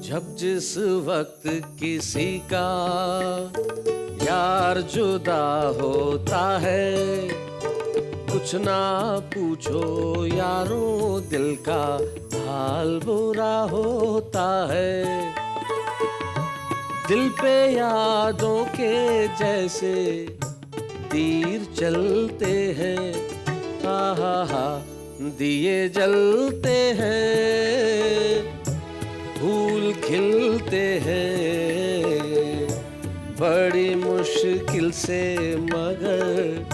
जब जिस वक्त किसी का यार जुदा होता है, कुछ ना पूछो यारों, दिल का हाल बुरा होता है। दिल पे यादों के जैसे तीर चलते हैं, हा दिए जलते हैं, फूल खिलते हैं, बड़ी मुश्किल से मगर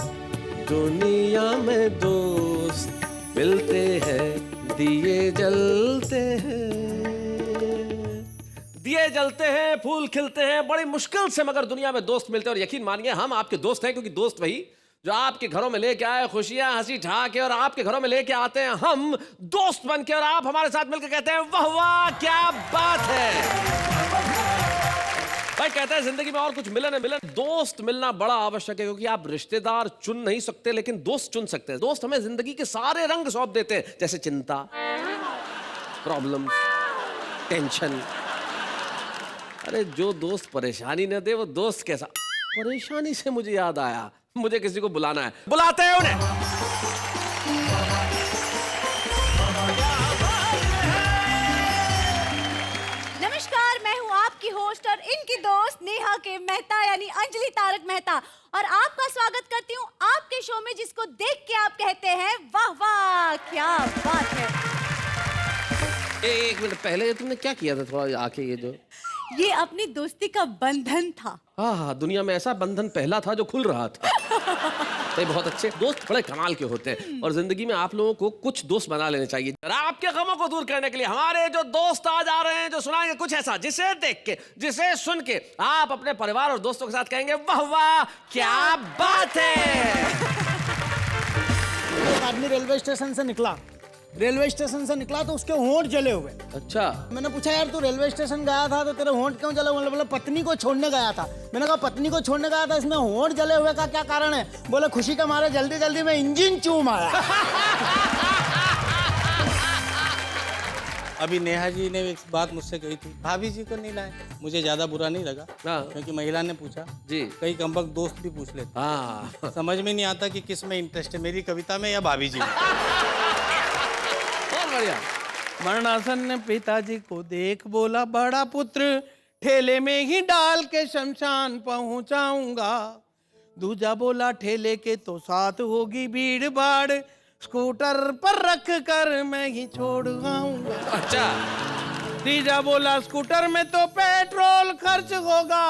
दुनिया में दोस्त मिलते हैं, दिए जलते हैं। दिए जलते हैं, फूल खिलते हैं, बड़ी मुश्किल से मगर दुनिया में दोस्त मिलते हैं। और यकीन मानिए हम आपके दोस्त हैं, क्योंकि दोस्त वही जो आपके घरों में लेके आए खुशियां, हंसी ठहाके, और आपके घरों में लेके आते हैं हम दोस्त बनके, और आप हमारे साथ मिलकर कहते हैं वाह वाह क्या बात है। भाई कहते हैं जिंदगी में और कुछ मिले न मिले, दोस्त मिलना बड़ा आवश्यक है, क्योंकि आप रिश्तेदार चुन नहीं सकते लेकिन दोस्त चुन सकते हैं। दोस्त हमें जिंदगी के सारे रंग सौंप देते हैं, जैसे चिंता, प्रॉब्लम, टेंशन। अरे जो दोस्त परेशानी न दे वो दोस्त कैसा। परेशानी से मुझे याद आया, मुझे किसी को बुलाना है, बुलाते हैं उन्हें। नमस्कार, मैं हूँ आपकी होस्ट और इनकी दोस्त नेहा के मेहता यानी अंजलि तारक मेहता, और आपका स्वागत करती हूँ आपके शो में, जिसको देख के आप कहते हैं वाह वाह क्या बात है। एक मिनट पहले तुमने क्या किया था, थोड़ा आके ये अपनी दोस्ती का बंधन था। हाँ, दुनिया में ऐसा बंधन पहला था जो खुल रहा था। तो बहुत अच्छे दोस्त बड़े कमाल के होते हैं, और जिंदगी में आप लोगों को कुछ दोस्त बना लेने चाहिए। और आपके गमों को दूर करने के लिए हमारे जो दोस्त आज आ रहे हैं, जो सुनाएंगे कुछ ऐसा जिसे देख के, जिसे सुन के आप अपने परिवार और दोस्तों के साथ कहेंगे वाह वाह क्या बात है। एक आदमी रेलवे स्टेशन से निकला तो उसके होंठ जले हुए। अच्छा, मैंने पूछा यार तू रेलवे स्टेशन गया था तो तेरे होंठ क्यों जले हुए? बोले पत्नी को छोड़ने गया था। मैंने कहा पत्नी को छोड़ने गया था, इसमें होंठ जले हुए का क्या कारण है? बोले खुशी के मारे जल्दी जल्दी में इंजन चूम आया। अभी नेहा जी ने एक बात मुझसे कही थी, भाभी जी को नहीं लाए। मुझे ज्यादा बुरा नहीं लगा, क्योंकि महिला ने पूछा जी, कई कमबख्त दोस्त भी पूछ लेते। हाँ, समझ में नहीं आता कि किस में इंटरेस्ट है, मेरी कविता में या भाभी जी में। मरणासन ने पिताजी को देख बोला, बड़ा पुत्र ठेले में ही डाल के शमशान पहुंचाऊंगा। दूजा बोला ठेले के तो साथ होगी भीड़ भाड़, स्कूटर पर रख कर मैं ही छोड़ आऊंगा। अच्छा। तीजा बोला स्कूटर में तो पेट्रोल खर्च होगा,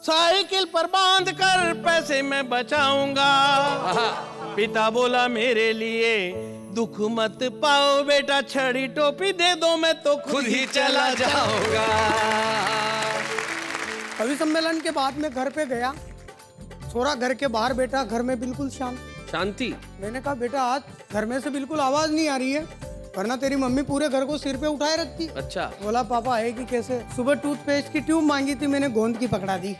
साइकिल पर बांध कर पैसे मैं बचाऊंगा। पिता बोला मेरे लिए दुख मत पाओ बेटा, छड़ी टोपी दे दो मैं तो खुद ही चला जाऊंगा। कवि सम्मेलन के बाद में घर पे गया, छोरा घर के बाहर बैठा, घर में बिल्कुल शांति। मैंने कहा बेटा आज घर में से बिल्कुल आवाज नहीं आ रही है, वरना तेरी मम्मी पूरे घर को सिर पे उठाए रखती। अच्छा। बोला पापा है कि कैसे? सुबह टूथपेस्ट की ट्यूब मांगी थी, मैंने गोंद की पकड़ा दी।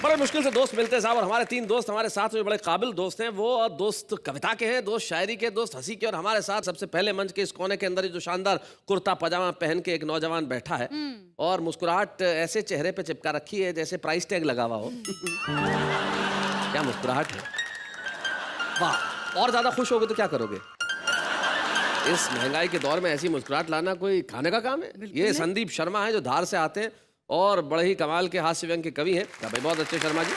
बड़े मुश्किल से दोस्त मिलते हैं साहब, और हमारे 3 दोस्त हमारे साथ में बड़े काबिल दोस्त हैं। वो दोस्त कविता के हैं, दोस्त शायरी के, दोस्त हंसी के। और हमारे साथ सबसे पहले मंच के इस कोने के अंदर जो शानदार कुर्ता पजामा पहन के एक नौजवान बैठा है, और मुस्कुराहट ऐसे चेहरे पे चिपका रखी है जैसे प्राइस टैग लगा हुआ हो। क्या मुस्कुराहट है, वाह। और ज्यादा खुश होगे तो क्या करोगे? इस महंगाई के दौर में ऐसी मुस्कुराहट लाना कोई खाने का काम है? ये संदीप शर्मा है, जो धार से आते हैं और बड़े ही कमाल के हास्य व्यंग के कवि हैं। भाई बहुत अच्छे शर्मा जी।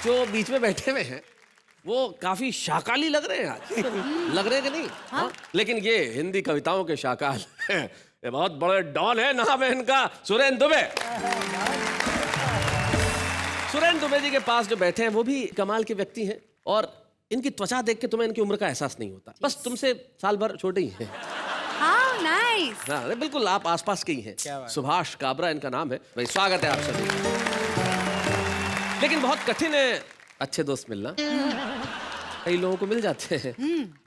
जो बीच में बैठे हुए हैं वो काफी शाकाली लग रहे हैं आज। लग रहे हैं कि नहीं? हाँ? लेकिन ये हिंदी कविताओं के शाकाल हैं। ये बहुत बड़े डॉन है, नाम है इनका सुरेंद्र दुबे। सुरेंद्र दुबे जी के पास जो बैठे हैं वो भी कमाल के व्यक्ति हैं, और इनकी त्वचा देख के तुम्हें इनकी उम्र का एहसास नहीं होता। बस तुमसे साल भर छोटे ही हैं। नाइस। हाँ, बिल्कुल आप आसपास के ही हैं। सुभाष काबरा इनका नाम है। भाई स्वागत है आप सभी। लेकिन बहुत कठिन है अच्छे दोस्त मिलना। कई लोगों को मिल जाते हैं,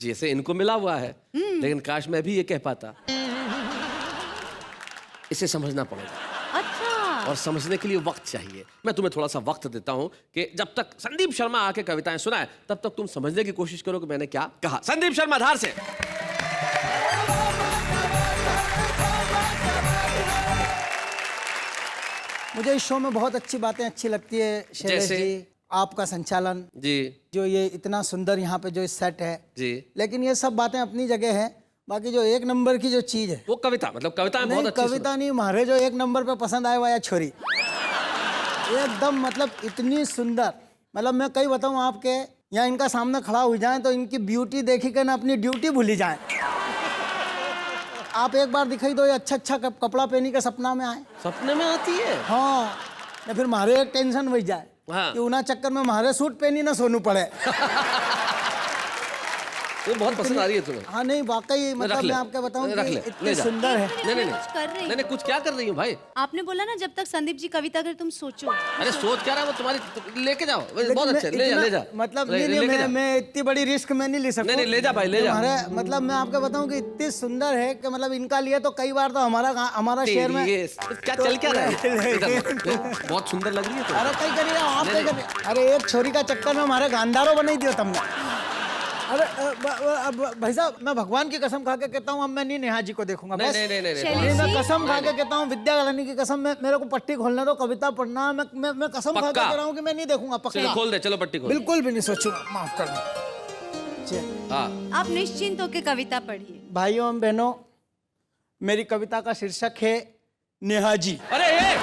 जैसे इनको मिला हुआ है, लेकिन काश मैं भी ये कह पाता। इसे समझना पड़ेगा। अच्छा। और समझने के लिए वक्त चाहिए। मैं तुम्हें थोड़ा सा वक्त देता हूं कि जब तक संदीप शर्मा आके कविताएं सुनाए तब तक तुम समझने की कोशिश करो कि मैंने क्या कहा। संदीप शर्मा धार से। मुझे इस शो में बहुत अच्छी बातें अच्छी लगती है शैलेश जैसे? जी, आपका संचालन, जी जो ये इतना सुंदर यहाँ पे जो सेट है जी। लेकिन ये सब बातें अपनी जगह है। बाकी जो एक नंबर की जो चीज है, वो कविता, मतलब कविताएं बहुत नहीं अच्छी कविता नहीं, मारे जो एक नंबर पे पसंद आए वाया छोरी एकदम, मतलब इतनी सुंदर। मतलब मैं कई बताऊं आपके, यहाँ इनका सामने खड़ा हो जाए तो इनकी ब्यूटी देखी के ना अपनी ड्यूटी भूली जाए। आप एक बार दिखाई दो, ये अच्छा अच्छा कपड़ा पहनी के सपना में आए, सपने में आती है। हाँ, या फिर मारे एक टेंशन वही जाए हाँ। कि उना चक्कर में मारे सूट पहनी ना सोनू पड़े। वो बहुत पसंद आ रही है तुम्हें। हाँ नहीं वाकई, रख मतलब ले, मैं आपको बताऊं रख कि ले, इतनी ले जा। सुंदर है। नहीं नहीं कुछ कर रही नहीं नहीं, कुछ क्या कर रही हूँ भाई? आपने बोला ना जब तक संदीप जी कविता करे तुम सोचो। अरे सोच क्या रहा है वो तुम्हारी, लेके जाओ, लेकिन बहुत मैं अच्छे, ले जा इतना- ले जा। मतलब ले- नहीं लेके जा। मैं इतनी बड़ी रिस्क मैं नहीं ले सकता। नहीं, ले जा भाई, ले जा। हमारे मतलब मैं आपको बताऊं कि इतनी सुंदर है कि मतलब इनका लिए तो कई बार तो हमारा शहर में ये क्या चल क्या रहा है? इधर, बहुत सुंदर लग रही है तो। अरे कई करिए आप नहीं, कई करिए। अरे एक छोरी का चक्कर में हमारे गांधारों बनाई दियो तुमने। अरे भाई साहब, मैं भगवान की कसम खा के कहता हूँ अब मैं नहीं नेहा जी को देखूंगा। नहीं बस नहीं नहीं नहीं, शैलेश नहीं, मैं कसम खा के कहता हूँ, विद्या रानी की कसम, मेरे को पट्टी खोलने दो, कविता पढ़ना, मैं कसम खा के पक्का? कह रहा हूँ कि मैं नहीं देखूंगा, चलो पक्का खोल दे, चलो पट्टी खोल। बिल्कुल भी नहीं सोचूंगा, माफ कर दो। हाँ आप निश्चिंत होकर कविता पढ़िए। भाइयों एवं बहनों, मेरी कविता का शीर्षक है नेहा जी। अरे ये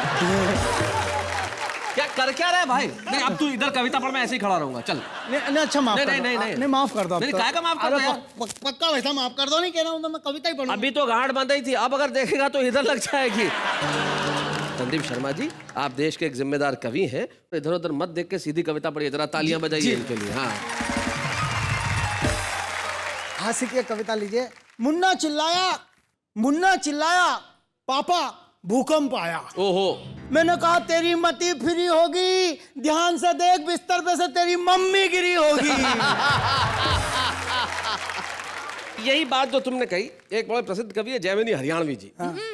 क्या कर क्या रहा है भाई? नहीं अब तू इधर कविता पढ़, मैं ऐसे ही खड़ा रहूंगा। चल नहीं अच्छा माफ नहीं, कर नहीं, दो। नहीं, नहीं। नहीं माफ कर दो। नहीं, अब तो। काहे का माफ कर अरे दो यार? पक्का वैसा माफ कर दो, नहीं कह रहा हूँ तो मैं कविता ही पढ़ूंगा। अभी तो गांठ बंधी थी, अब अगर देखेगा तो इधर लग जाएगी। संदीप शर्मा जी, आप देश के एक जिम्मेदार कवि हैं, इधर उधर मत देख के सीधी कविता पढ़िए। जरा तालियां बजाइए इनके लिए। हाँ हास्य की कविता लीजिए। मुन्ना चिल्लाया, पापा भूकंप आया। ओहो, मैंने कहा तेरी मती फ्री होगी, ध्यान से देख बिस्तर पे से तेरी मम्मी गिरी होगी। यही बात जो तुमने कही, एक बड़े प्रसिद्ध कवि है जयमिनी हरियाणवी जी,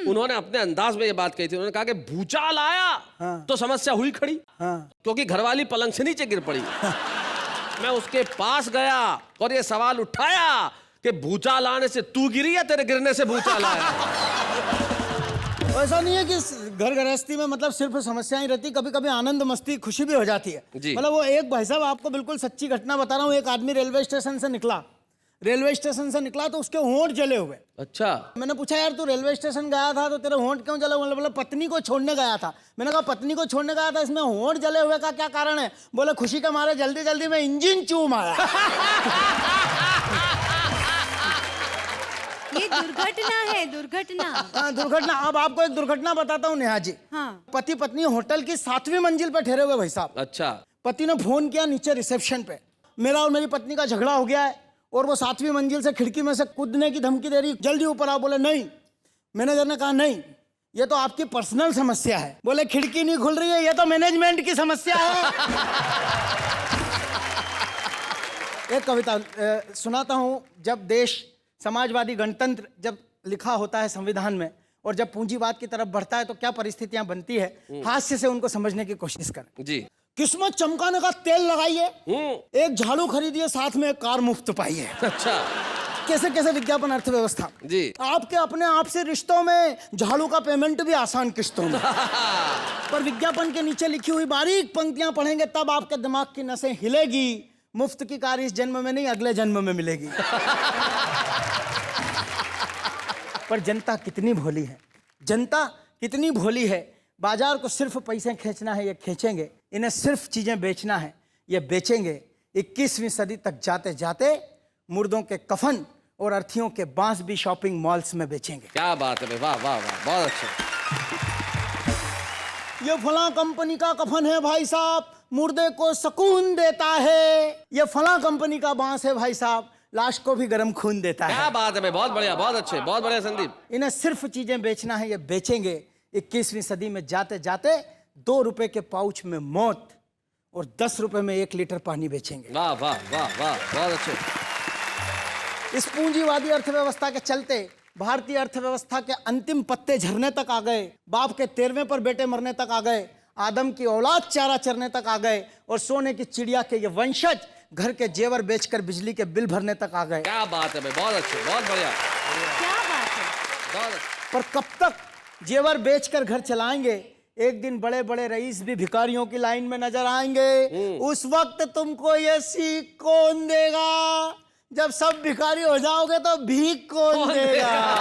उन्होंने अपने अंदाज में ये बात कही थी। उन्होंने कहा कि भूचाल आया तो समस्या हुई खड़ी, क्योंकि घरवाली पलंग से नीचे गिर पड़ी। मैं उसके पास गया और ये सवाल उठाया कि भूचाल आने से तू गिरी या तेरे गिरने से भूचाल आया? ऐसा नहीं है कि घर गृहस्थी में मतलब सिर्फ समस्याएं रहती, कभी कभी आनंद मस्ती खुशी भी हो जाती है। जी। मतलब वो एक भाई साहब, आपको बिल्कुल सच्ची घटना बता रहा हूँ। एक आदमी रेलवे स्टेशन से निकला तो उसके होंठ जले हुए। अच्छा, मैंने पूछा यार तू रेलवे स्टेशन गया था तो तेरे होंठ क्यों जले हुए? बोले पत्नी को छोड़ने गया था। मैंने कहा पत्नी को छोड़ने गया था, इसमें होंठ जले हुए का क्या कारण है? बोले खुशी के मारे जल्दी जल्दी में इंजन चूम आया। ये दुर्घटना है, दुर्घटना। हाँ दुर्घटना। अब आपको एक दुर्घटना बताता हूँ नेहा जी। हाँ। पति पत्नी होटल की 7वीं मंजिल पे ठहरे हुए भाई साहब। अच्छा, पति ने फोन किया नीचे रिसेप्शन पे, मेरा और मेरी पत्नी का झगड़ा हो गया है और वो 7वीं मंजिल से खिड़की में से कूदने की धमकी दे रही, जल्दी ऊपर आओ। बोले नहीं। मैनेजर ने कहा नहीं, ये तो आपकी पर्सनल समस्या है। बोले खिड़की नहीं खुल रही है, ये तो मैनेजमेंट की समस्या है। एक कविता सुनाता हूँ। जब देश समाजवादी गणतंत्र जब लिखा होता है संविधान में और जब पूंजीवाद की तरफ बढ़ता है तो क्या परिस्थितियां बनती है, हास्य से उनको समझने की कोशिश करें। जी। किस्मत चमकाने का तेल लगाइए, एक झाड़ू खरीदिए, साथ में एक कार मुफ्त पाइए। अच्छा, कैसे कैसे विज्ञापन अर्थव्यवस्था जी। आपके अपने आप से रिश्तों में झाड़ू का पेमेंट भी आसान किस्तों में। पर विज्ञापन के नीचे लिखी हुई बारीक पंक्तियां पढ़ेंगे तब आपके दिमाग की नसें हिलेगी। मुफ्त की कार इस जन्म में नहीं अगले जन्म में मिलेगी। पर जनता कितनी भोली है, जनता कितनी भोली है। बाजार को सिर्फ पैसे खींचना है, ये खींचेंगे। इन्हें सिर्फ चीजें बेचना है, ये बेचेंगे। 21वीं सदी तक जाते जाते मुर्दों के कफन और अर्थियों के बांस भी शॉपिंग मॉल्स में बेचेंगे। क्या बात है, वाह वाह वाह, बहुत अच्छा। ये फलां कंपनी का कफन है भाई साहब, मुर्दे को सुकून देता है। ये फलां कंपनी का बांस है भाई साहब, लाश को भी गर्म खून देता है। क्या बात है भाई, बहुत बढ़िया, बहुत अच्छे, बहुत बढ़िया संदीप। इन्हें सिर्फ चीजें बेचना है, ये बेचेंगे। 21वीं सदी में जाते जाते 2 रुपए के पाउच में मौत और 10 रुपए में 1 लीटर पानी बेचेंगे। वाह वाह वाह वाह, बहुत अच्छे। इस पूंजीवादी अर्थव्यवस्था के चलते भारतीय अर्थव्यवस्था के अंतिम पत्ते झरने तक आ गए, बाप के 13वें पर बेटे मरने तक आ गए, आदम की औलाद चारा चरने तक आ गए, और सोने की चिड़िया के ये वंशज घर के जेवर बेचकर बिजली के बिल भरने तक आ गए। क्या बात है भाई, बहुत अच्छे, बहुत बढ़िया, क्या बात है। बहुत अच्छा। पर कब तक जेवर बेचकर घर चलाएंगे? एक दिन बड़े बड़े रईस भी भिखारियों की लाइन में नजर आएंगे। उस वक्त तुमको ये सीख कौन देगा? जब सब भिखारी हो जाओगे तो भीख कौन देगा?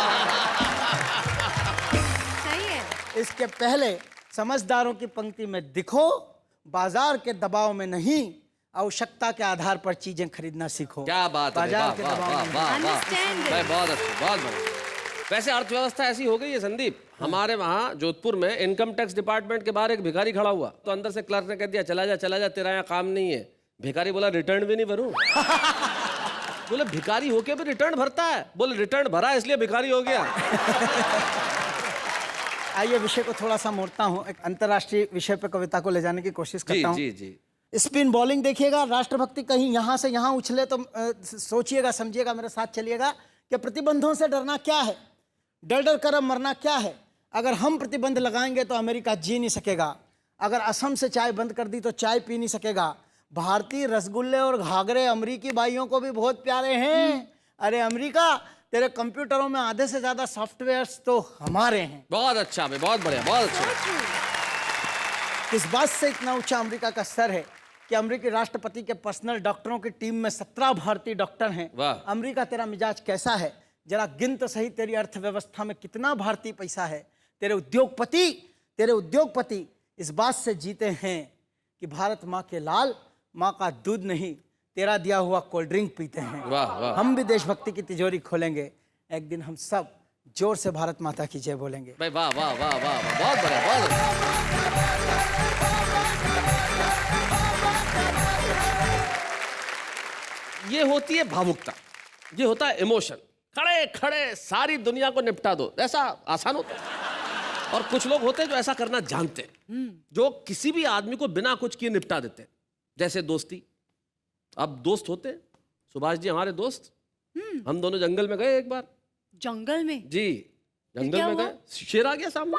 सही है। इसके पहले समझदारों की पंक्ति में दिखो, बाजार के दबाव में नहीं, आवश्यकता के आधार पर चीजें खरीदना सीखो। क्या बात है, बाजार वाह के वाह दबाव वाह में वाह वाह, Understand भाई बहुत अच्छा, बहुत बढ़िया। वैसे अर्थव्यवस्था ऐसी हो गई है संदीप, हमारे वहाँ जोधपुर में इनकम टैक्स डिपार्टमेंट के बाहर एक भिखारी खड़ा हुआ, तो अंदर से क्लर्क ने कह दिया चला जा तेरा यहाँ काम नहीं है। भिखारी बोला रिटर्न भी नहीं भरूं। बोले भिखारी होके भी रिटर्न भरता है? बोले रिटर्न भरा इसलिए भिखारी हो गया। आइए विषय को थोड़ा सा मोड़ता हूँ, एक अंतर्राष्ट्रीय विषय पर कविता को ले जाने की कोशिश जी करता हूँ। जी जी। स्पिन बॉलिंग देखिएगा, राष्ट्रभक्ति कहीं यहाँ से यहाँ उछले तो सोचिएगा, समझिएगा, मेरे साथ चलिएगा कि प्रतिबंधों से डरना क्या है, डर डर कर मरना क्या है। अगर हम प्रतिबंध लगाएंगे तो अमेरिका जी नहीं सकेगा, अगर असम से चाय बंद कर दी तो चाय पी नहीं सकेगा। भारतीय रसगुल्ले और घाघरे अमेरिकी भाइयों को भी बहुत प्यारे हैं। अरे अमेरिका, तेरे कंप्यूटरों में आधे से ज्यादा सॉफ्टवेयर्स तो हमारे हैं। बहुत अच्छा भाई, बहुत बढ़िया, बहुत अच्छा। इस बात से इतना ऊंचा अमेरिका का स्तर है कि अमेरिकी राष्ट्रपति के पर्सनल डॉक्टरों की टीम में 17 भारतीय डॉक्टर हैं। वाह। अमेरिका, तेरा मिजाज कैसा है? जरा गिन तो सही, तेरी अर्थव्यवस्था में कितना भारतीय पैसा है? तेरे उद्योगपति इस बात से जीते हैं कि भारत माँ के लाल, माँ का दूध नहीं, तेरा दिया हुआ कोल्ड ड्रिंक पीते हैं। वाह वाह हम भी देशभक्ति की तिजोरी खोलेंगे, एक दिन हम सब जोर से भारत माता की जय बोलेंगे। भाई वाह वाह वाह वाह वाह, बहुत बढ़िया, बहुत अच्छा। ये होती है भावुकता, ये होता है इमोशन। खड़े खड़े सारी दुनिया को निपटा दो, ऐसा आसान होता है। और कुछ लोग होते हैं जो ऐसा करना जानते हैं, जो किसी भी आदमी को बिना कुछ किए निपटा देते हैं। जैसे दोस्ती, अब दोस्त होते हैं, सुभाष जी हमारे दोस्त, हम दोनों जंगल में गए एक बार। जंगल में? जी, जंगल क्या में हुआ? गए, शेर आ गया सामने।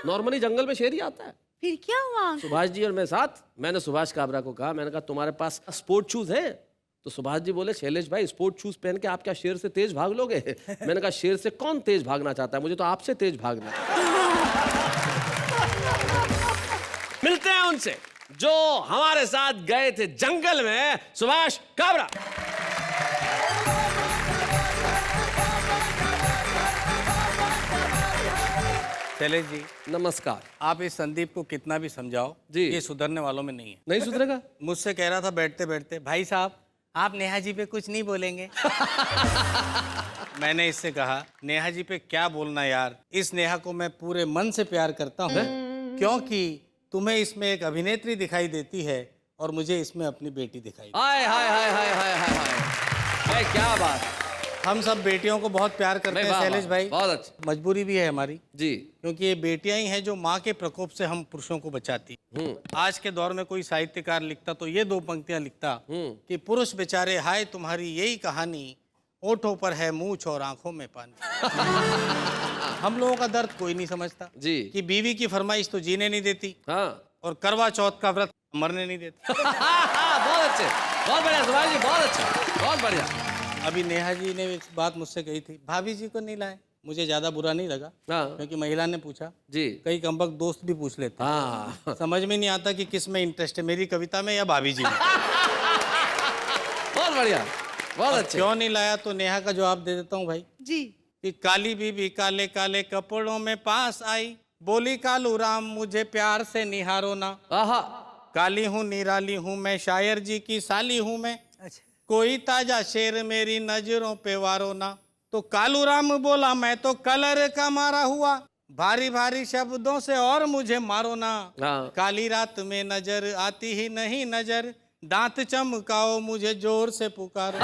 नॉर्मली जंगल में शेर ही आता है। फिर क्या हुआ? सुभाष जी और मैं साथ, मैंने सुभाष काबरा को कहा, मैंने कहा तुम्हारे पास स्पोर्ट शूज है? तो सुभाष जी बोले शैलेश भाई, स्पोर्ट शूज पहन के आप क्या शेर से तेज भाग लोगे? मैंने कहा शेर से कौन तेज भागना चाहता है, मुझे तो आपसे तेज भागना है। मिलते हैं उनसे जो हमारे साथ गए थे जंगल में, सुभाष काबरा। शैलेश जी, नमस्कार। आप इस संदीप को कितना भी समझाओ जी। ये सुधरने वालों में नहीं है। नहीं सुधरेगा? मुझसे कह रहा था बैठते बैठते, भाई साहब आप नेहा जी पे कुछ नहीं बोलेंगे? मैंने इससे कहा नेहा जी पे क्या बोलना यार, इस नेहा को मैं पूरे मन से प्यार करता हूँ, क्योंकि तुम्हें इसमें एक अभिनेत्री दिखाई देती है और मुझे इसमें अपनी बेटी दिखाई देती हाय हाय हाय हाय हाय हाय हाय, भाई क्या बात। है। हम सब बेटियों को बहुत प्यार करते हैं वाह, शैलेश वाह, भाई, बहुत अच्छा। मजबूरी भी है हमारी, जी। क्योंकि ये बेटियां ही हैं जो माँ के प्रकोप से हम पुरुषों को बचाती। आज के दौर में कोई साहित्यकार लिखता तो ये 2 पंक्तियां लिखता कि पुरुष बेचारे हाय तुम्हारी यही कहानी, ओठों पर है मूछ और आंखों में पानी। हम लोगों का दर्द कोई नहीं समझता जी। कि बीवी की फरमाइश तो जीने नहीं देती हाँ। और करवा चौथ का व्रत मरने नहीं देती। बहुत अच्छे, बहुत बढ़िया सुभाष जी, बहुत अच्छा, बहुत बढ़िया। अभी नेहा जी ने एक बात मुझसे कही थी, भाभी जी को नहीं लाए, मुझे ज्यादा बुरा नहीं लगा हाँ। क्योंकि महिला ने पूछा, जी। कई कमबख्त दोस्त भी पूछ लेते हैं। हाँ। समझ में नहीं आता कि किस में इंटरेस्ट है, मेरी कविता में या भाभी जी में। बहुत बढ़िया, बहुत अच्छे। क्यों नहीं लाया तो नेहा का जवाब दे देता हूँ भाई, जी। कि काली बीबी काले काले कपड़ों में पास आई, बोली कालू राम मुझे प्यार से निहारो ना। आहा। काली हूँ निराली हूँ मैं, शायर जी की साली हूँ मैं, अच्छा, कोई ताजा शेर मेरी नजरों पे वारो ना। तो कालू राम बोला मैं तो कलर का मारा हुआ, भारी भारी शब्दों से और मुझे मारो ना। हाँ। काली रात में नजर आती ही नहीं नजर, दांत चमकाओ मुझे जोर से पुकारो।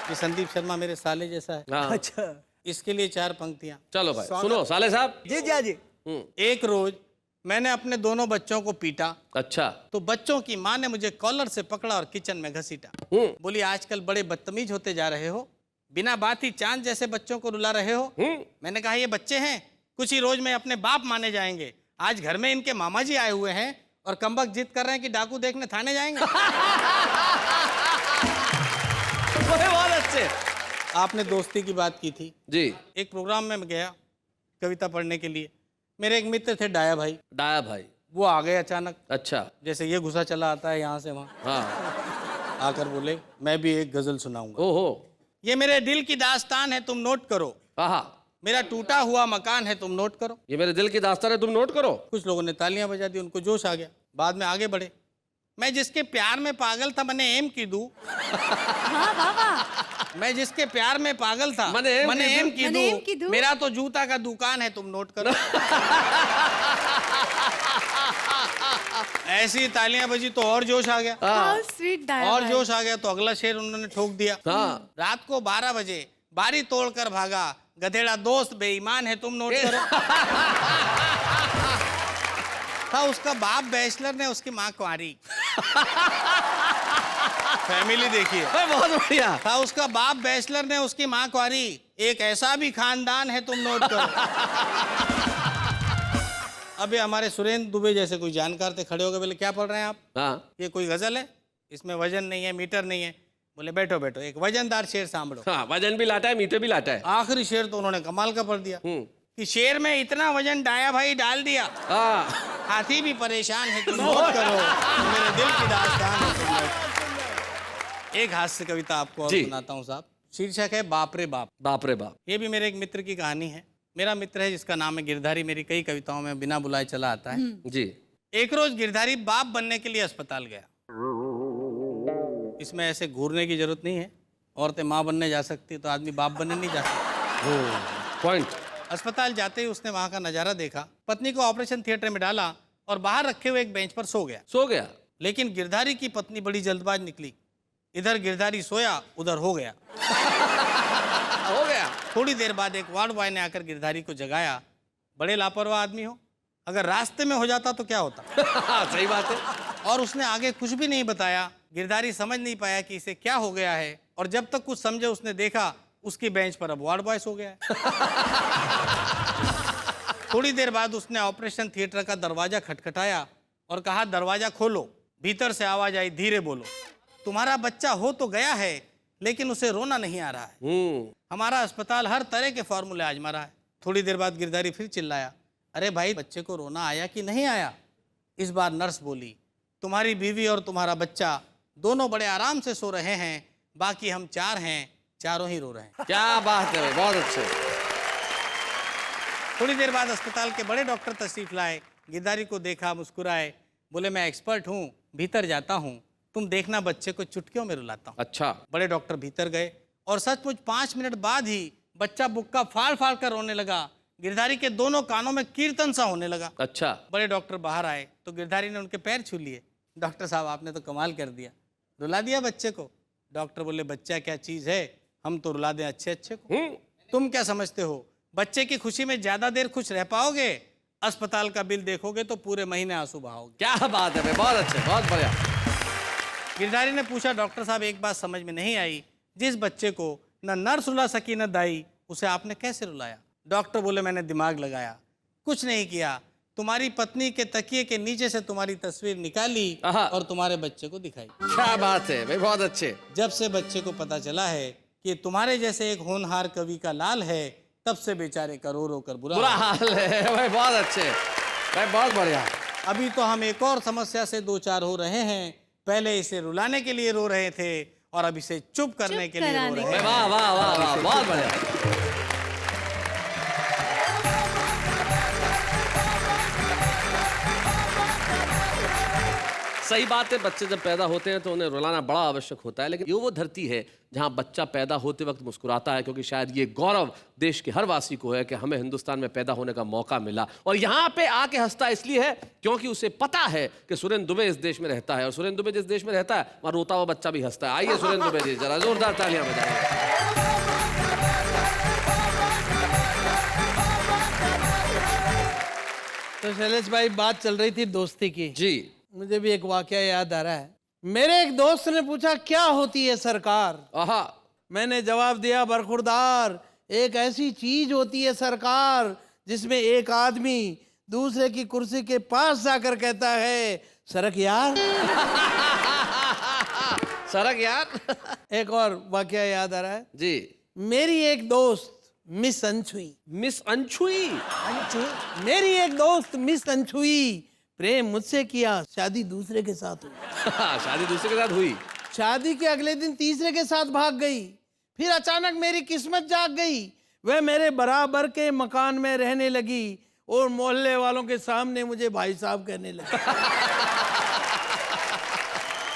ये संदीप शर्मा मेरे साले जैसा है, हाँ। अच्छा। इसके लिए 4 पंक्तियां। चलो भाई सुनो साले साहब। जी जी जी। एक रोज मैंने अपने दोनों बच्चों को पीटा अच्छा। तो बच्चों की माँ ने मुझे कॉलर से पकड़ा और किचन में घसीटा। बोली आजकल बड़े बदतमीज होते जा रहे हो, बिना बात ही चांद जैसे बच्चों को रुला रहे हो। मैंने कहा ये बच्चे हैं, कुछ ही रोज में अपने बाप माने जाएंगे। आज घर में इनके मामा जी आए हुए हैं और कमबख्त जिद कर रहे हैं कि डाकू देखने थाने जाएंगे। बहुत अच्छे। आपने दोस्ती की बात की थी जी। एक प्रोग्राम में गया कविता पढ़ने के लिए। मेरे एक मित्र थे डाया भाई। डाया भाई। वो आ गए अचानक, अच्छा। जैसे ये घुसा चला आता है यहाँ से वहाँ। हाँ। आकर बोले मैं भी एक गजल सुनाऊंगा। ओहो। ये मेरे दिल की दास्तान है तुम नोट करो, आहा। मेरा टूटा हुआ मकान है तुम नोट करो। ये मेरे दिल की दास्तान है तुम नोट करो। कुछ लोगों ने तालियां बजा दी, उनको जोश आ गया। बाद में आगे बढ़े। मैं जिसके प्यार में पागल था मैंने एम की दूं। हाँ वाह वाह। मैं जिसके प्यार में पागल था मैंने एम की मैंने एम की दूं। मेरा तो जूता का दुकान है तुम नोट करो। ऐसी तालियां बजी तो और जोश आ गया। How sweet डाया और भाई। जोश आ गया तो अगला शेर उन्होंने ठोक दिया। हाँ। रात को 12 बजे बारी तोड़कर भागा, गधेड़ा दोस्त बेईमान है तुम नोट करो। था उसका बाप बैचलर ने उसकी माँ कुंवारी। फैमिली देखिए। बहुत बढ़िया। था उसका बाप बैचलर ने उसकी माँ कुंवारी, एक ऐसा भी खानदान है तुम नोट करो। अबे हमारे सुरेंद्र दुबे जैसे कोई जानकार थे, खड़े हो गए, बोले क्या पढ़ रहे हैं आप? हाँ। ये कोई गजल है? इसमें वजन नहीं है, मीटर नहीं है। बोले बैठो बैठो, एक वजनदार शेर सांभळो। हाँ, वजन भी लाटा है, मीटर भी लाटा है। आखिरी शेर तो उन्होंने कमाल का पढ़ दिया कि शेर में इतना वजन डाया भाई डाल दिया, हाँ। हाथी भी परेशान है तुम नोट करो, मेरे दिल की दास्तान है तुम नोट करो। एक हास्य कविता आपको और जी। सुनाता हूँ साहब। शीर्षक है बाप रे बाप। बाप रे बाप। ये भी मेरे एक मित्र की कहानी है। मेरा मित्र है जिसका नाम है गिरधारी, मेरी कई कविताओं में बिना बुलाए चला आता है। जी। एक रोज गिरधारी बाप बनने के लिए अस्पताल गया। इसमें ऐसे घूरने की जरूरत नहीं है, औरतें माँ बनने जा सकती तो आदमी बाप बनने नहीं जा सकता। पॉइंट। अस्पताल जाते ही उसने वहां का नजारा देखा। पत्नी को ऑपरेशन थिएटर में डाला और बाहर रखे हुए एक बेंच पर सो गया। सो गया। लेकिन गिरधारी की पत्नी बड़ी जल्दबाज निकली। इधर गिरधारी सोया, उधर हो गया। हो गया। थोड़ी देर बाद एक वार्ड बॉय ने आकर गिरधारी को जगाया। बड़े लापरवाह आदमी हो, अगर रास्ते में हो जाता तो क्या होता? सही बात है। और उसने आगे कुछ भी नहीं बताया। गिरधारी समझ नहीं पाया कि इसे क्या हो गया है, और जब तक कुछ समझे उसने देखा उसकी बेंच पर अब वार्ड बॉय सो गया है। थोड़ी देर बाद उसने ऑपरेशन थिएटर का दरवाजा खटखटाया और कहा दरवाजा खोलो। भीतर से आवाज आई धीरे बोलो, तुम्हारा बच्चा हो तो गया है लेकिन उसे रोना नहीं आ रहा है। हमारा अस्पताल हर तरह के फॉर्मूले आजमा रहा है। थोड़ी देर बाद गिरधारी फिर चिल्लाया, अरे भाई बच्चे को रोना आया कि नहीं आया? इस बार नर्स बोली, तुम्हारी बीवी और तुम्हारा बच्चा दोनों बड़े आराम से सो रहे हैं, बाकी हम 4 हैं, चारों ही रो रहे हैं। क्या बात है, बहुत अच्छे। थोड़ी देर बाद अस्पताल के बड़े डॉक्टर तशरीफ लाए। गिरधारी को देखा, मुस्कुराए, बोले मैं एक्सपर्ट हूँ, भीतर जाता हूँ, तुम देखना बच्चे को चुटकियों में रुलाता हूँ। अच्छा। बड़े डॉक्टर भीतर गए और सचमुच 5 मिनट बाद ही बच्चा बुक्का फाड़ फाड़ कर रोने लगा। गिरधारी के दोनों कानों में कीर्तन सा होने लगा। अच्छा। बड़े डॉक्टर बाहर आए तो गिरधारी ने उनके पैर छू लिए। डॉक्टर साहब आपने तो कमाल कर दिया, रुला दिया बच्चे को। डॉक्टर बोले बच्चा क्या चीज है, हम तो रुला दें अच्छे अच्छे को। तुम क्या समझते हो बच्चे की खुशी में ज्यादा देर खुश रह पाओगे? अस्पताल का बिल देखोगे तो पूरे महीने आंसू बहाओगे। क्या बात है, बहुत अच्छे, बहुत बढ़िया। गिरधारी ने पूछा, डॉक्टर साहब एक बात समझ में नहीं आई, जिस बच्चे को न नर्स रुला सकी न दाई, उसे आपने कैसे रुलाया? डॉक्टर बोले मैंने दिमाग लगाया, कुछ नहीं किया, तुम्हारी पत्नी के तकिए के नीचे से तुम्हारी तस्वीर निकाली और तुम्हारे बच्चे को दिखाई। क्या बात है भाई, बहुत अच्छे। जब से बच्चे को पता चला है कि तुम्हारे जैसे एक होनहार कवि का लाल है, तब से बेचारे का रो रो कर बुरा हाल है भाई, बहुत अच्छे भाई, बहुत बढ़िया। अभी तो हम एक और समस्या से 2-4 हो रहे हैं। पहले इसे रुलाने के लिए रो रहे थे और अब इसे चुप करने के लिए रो रहे हैं। वाह वाह वाह वाह, बहुत बढ़िया। सही बात है, बच्चे जब पैदा होते हैं तो उन्हें रुलाना बड़ा आवश्यक होता है, लेकिन ये वो धरती है जहां बच्चा पैदा होते वक्त मुस्कुराता है, क्योंकि शायद ये गौरव देश के हर वासी को है कि हमें हिंदुस्तान में पैदा होने का मौका मिला। और यहाँ पे आके हंसता इसलिए है क्योंकि उसे पता है कि सुरेंद्र दुबे इस देश में रहता है, और सुरेंद्र दुबे जिस देश में रहता है वहाँ रोता हुआ बच्चा भी हंसता है। आइए सुरेंद्र दुबे जी, जरा जोरदार तालियां बजाइए। तो शैलेश भाई, बात चल रही थी दोस्ती की। जी। मुझे भी एक वाकया याद आ रहा है। मेरे एक दोस्त ने पूछा क्या होती है सरकार। आहा। मैंने जवाब दिया, बरखुरदार, एक ऐसी चीज होती है सरकार जिसमें एक आदमी दूसरे की कुर्सी के पास जाकर कहता है, सरक यार। सरक यार। एक और वाकया याद आ रहा है। जी। मेरी एक दोस्त मिस अनछुई, मिस अनछुई। मेरी एक दोस्त मिस अनछुई, प्रेम मुझसे किया, शादी दूसरे के साथ हुई। शादी दूसरे के साथ हुई। शादी के अगले दिन तीसरे के साथ भाग गई। फिर अचानक मेरी किस्मत जाग गई, वह मेरे बराबर के मकान में रहने लगी और मोहल्ले वालों के सामने मुझे भाई साहब कहने लगी।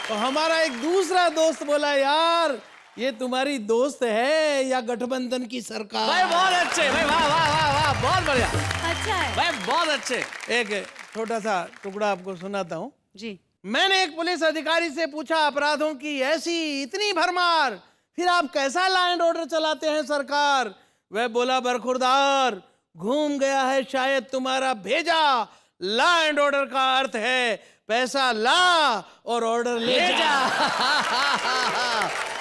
तो हमारा एक दूसरा दोस्त बोला, यार ये तुम्हारी दोस्त है या गठबंधन की सरकार? भाई बहुत अच्छे भाई, वाह वाह वाह वाह, बहुत बढ़िया अच्छा है भाई, बहुत अच्छे। एक छोटा सा टुकड़ा आपको सुनाता हूँ। जी। मैंने एक पुलिस अधिकारी से पूछा, अपराधों की ऐसी इतनी भरमार, फिर आप कैसा लॉ एंड ऑर्डर चलाते हैं सरकार? वह बोला, बरखुरदार, घूम गया है शायद तुम्हारा भेजा। लॉ एंड ऑर्डर का अर्थ है पैसा ला और ऑर्डर ले जा।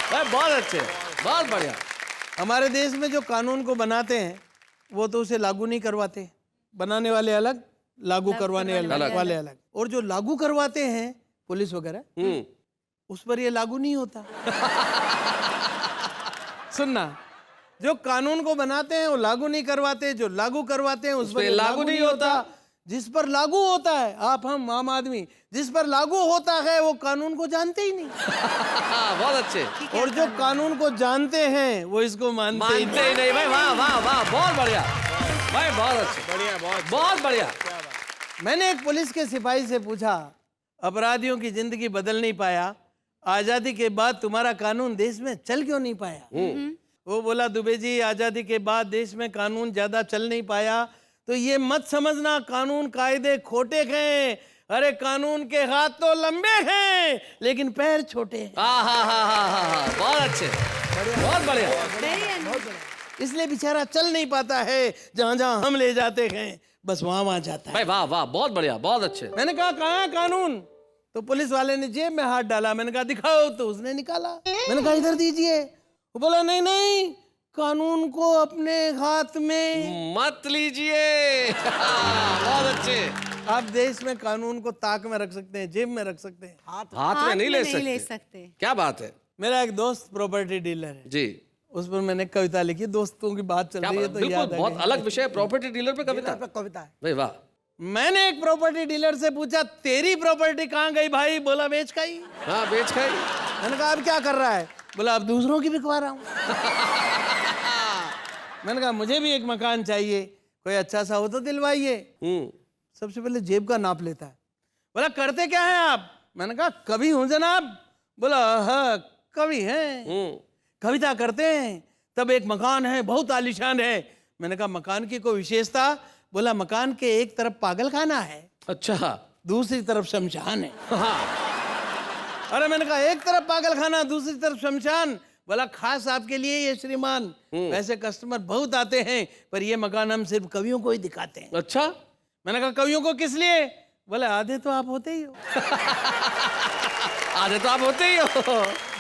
भाई बहुत अच्छे, बहुत बढ़िया। हमारे देश में जो कानून को बनाते हैं वो तो उसे लागू नहीं करवाते। बनाने वाले अलग, लागू करवाने वाले अलग। और जो लागू करवाते हैं पुलिस वगैरह, उस पर ये लागू नहीं होता। सुनना, जो कानून को बनाते हैं वो लागू नहीं करवाते, जो लागू करवाते हैं उस पर लागू नहीं होता। जिस पर लागू होता है, आप हम आम आदमी, जिस पर लागू होता है वो कानून को जानते ही नहीं। बहुत अच्छे। और जो कानून को जानते हैं वो इसको मानते ही नहीं भाई, वाह वाह वाह, बहुत बढ़िया भाई, बहुत अच्छे, बढ़िया, बहुत बढ़िया। मैंने एक पुलिस के सिपाही से पूछा, अपराधियों की जिंदगी बदल नहीं पाया, आजादी के बाद तुम्हारा कानून देश में चल क्यों नहीं पाया? वो बोला, दुबे जी, आजादी के बाद देश में कानून ज्यादा चल नहीं पाया तो ये मत समझना कानून कायदे खोटे हैं। अरे कानून के हाथ तो लंबे हैं लेकिन पैर छोटे हैं। बहुत अच्छे, बहुत बढ़िया। इसलिए बेचारा चल नहीं पाता है, जहां जहां हम ले जाते हैं बस वहां वहां जाता है। भाई वाह वाह, बहुत बढ़िया, बहुत अच्छे। मैंने कहा, कहाँ है कानून? तो पुलिस वाले ने जेब में हाथ डाला। मैंने कहा, दिखाओ। तो उसने निकाला। मैंने कहा, इधर दीजिए। वो बोला, नहीं नहीं, कानून को अपने हाथ में मत लीजिए। बहुत अच्छे। आप देश में कानून को ताक में रख सकते हैं, जेब में रख सकते हैं, हाथ में नहीं ले सकते। क्या बात है। मेरा एक दोस्त प्रॉपर्टी डीलर है जी। उस पर मैंने कविता लिखी। दोस्तों की बात चल रही है तो याद आ बहुत गया। अलग विषय, प्रॉपर्टी डीलर पे कविता। भाई वाह। मैंने एक प्रॉपर्टी डीलर से पूछा, तेरी प्रॉपर्टी कहाँ गई भाई? बोला, बेच खाई। हाँ, बेच खाई। मैंने कहा, अब क्या कर रहा है? बोला, अब दूसरों की बिकवा रहा हूँ। मैंने कहा, मुझे भी एक मकान चाहिए, कोई अच्छा सा हो तो दिलवाइए। सबसे पहले जेब का नाप लेता है। बोला, करते क्या हैं आप? मैंने कहा, कवि हूं जनाब। बोला, हाँ कवि हैं, कविता करते हैं। तब एक मकान है, बहुत आलीशान है। मैंने कहा, मकान की कोई विशेषता? बोला, मकान के एक तरफ पागल खाना है, अच्छा, दूसरी तरफ शमशान है। हाँ। अरे मैंने कहा, एक तरफ पागल खाना, दूसरी तरफ शमशान। बोला, खास आपके लिए ये श्रीमान, वैसे कस्टमर बहुत आते हैं पर ये मकान हम सिर्फ कवियों को ही दिखाते हैं। अच्छा। मैंने कहा, कवियों को किस लिए? बोले, आधे तो आप होते ही हो। आधे तो आप होते ही हो।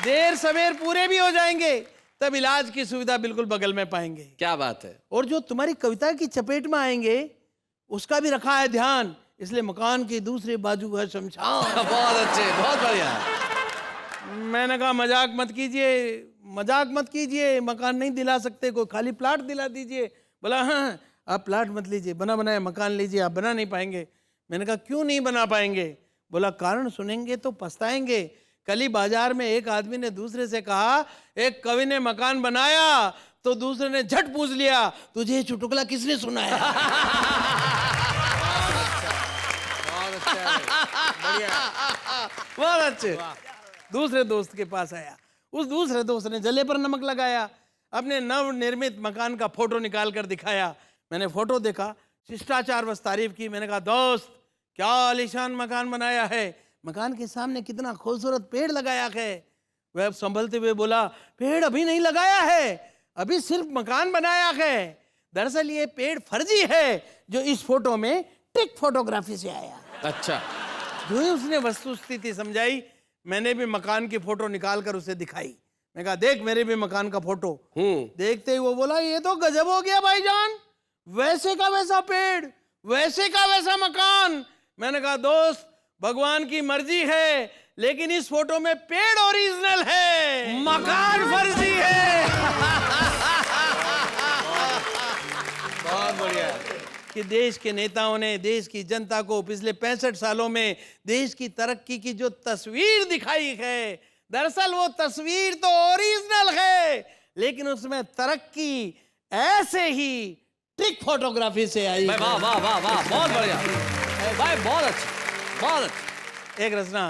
देर सवेर पूरे भी हो जाएंगे, तब इलाज की सुविधा बिल्कुल बगल में पाएंगे। क्या बात है। और जो तुम्हारी कविता की चपेट में आएंगे उसका भी रखा है ध्यान, इसलिए मकान की दूसरी बाजू है शमशान। बहुत अच्छे, बहुत बढ़िया। मैंने कहा, मजाक मत कीजिए, मजाक मत कीजिए, मकान नहीं दिला सकते, कोई खाली प्लाट दिला दीजिए। बोला, हाँ आप प्लाट मत लीजिए, बना बनाया मकान लीजिए, आप बना नहीं पाएंगे। मैंने कहा, क्यों नहीं बना पाएंगे? बोला, कारण सुनेंगे तो पछताएंगे। कल ही बाजार में एक आदमी ने दूसरे से कहा, एक कवि ने मकान बनाया, तो दूसरे ने झट पूछ लिया, तुझे चुटकुला किसने सुनाया? बहुत अच्छे। दूसरे दोस्त के पास आया, उस दूसरे दोस्त ने जले पर नमक लगाया, अपने नव निर्मित मकान का फोटो निकाल कर दिखाया। मैंने फोटो देखा, शिष्टाचार बस तारीफ की। मैंने कहा, दोस्त क्या आलीशान मकान बनाया है, मकान के सामने कितना खूबसूरत पेड़ लगाया है। वह संभलते हुए बोला, पेड़ अभी नहीं लगाया है, अभी सिर्फ मकान बनाया है। दरअसल ये पेड़ फर्जी है जो इस फोटो में ट्रिक फोटोग्राफी से आया। अच्छा। जो ही उसने वस्तु स्थिति समझाई, मैंने भी मकान की फोटो निकाल कर उसे दिखाई। मैं कहा देख मेरे भी मकान का फोटो। देखते ही वो बोला ये तो गजब हो गया भाईजान, वैसे का वैसा पेड़, वैसे का वैसा मकान। मैंने कहा दोस्त भगवान की मर्जी है, लेकिन इस फोटो में पेड़ ओरिजिनल है, मकान फर्जी है। बहुत बढ़िया। कि देश के नेताओं ने देश की जनता को पिछले 65 सालों में देश की तरक्की की जो तस्वीर दिखाई है, दरअसल वो तस्वीर तो ओरिजिनल है, लेकिन उसमें तरक्की ऐसे ही ट्रिक फोटोग्राफी से आई। वाह वाह वाह वाह, बहुत बढ़िया भाई, बहुत अच्छा, बहुत अच्छा। एक रचना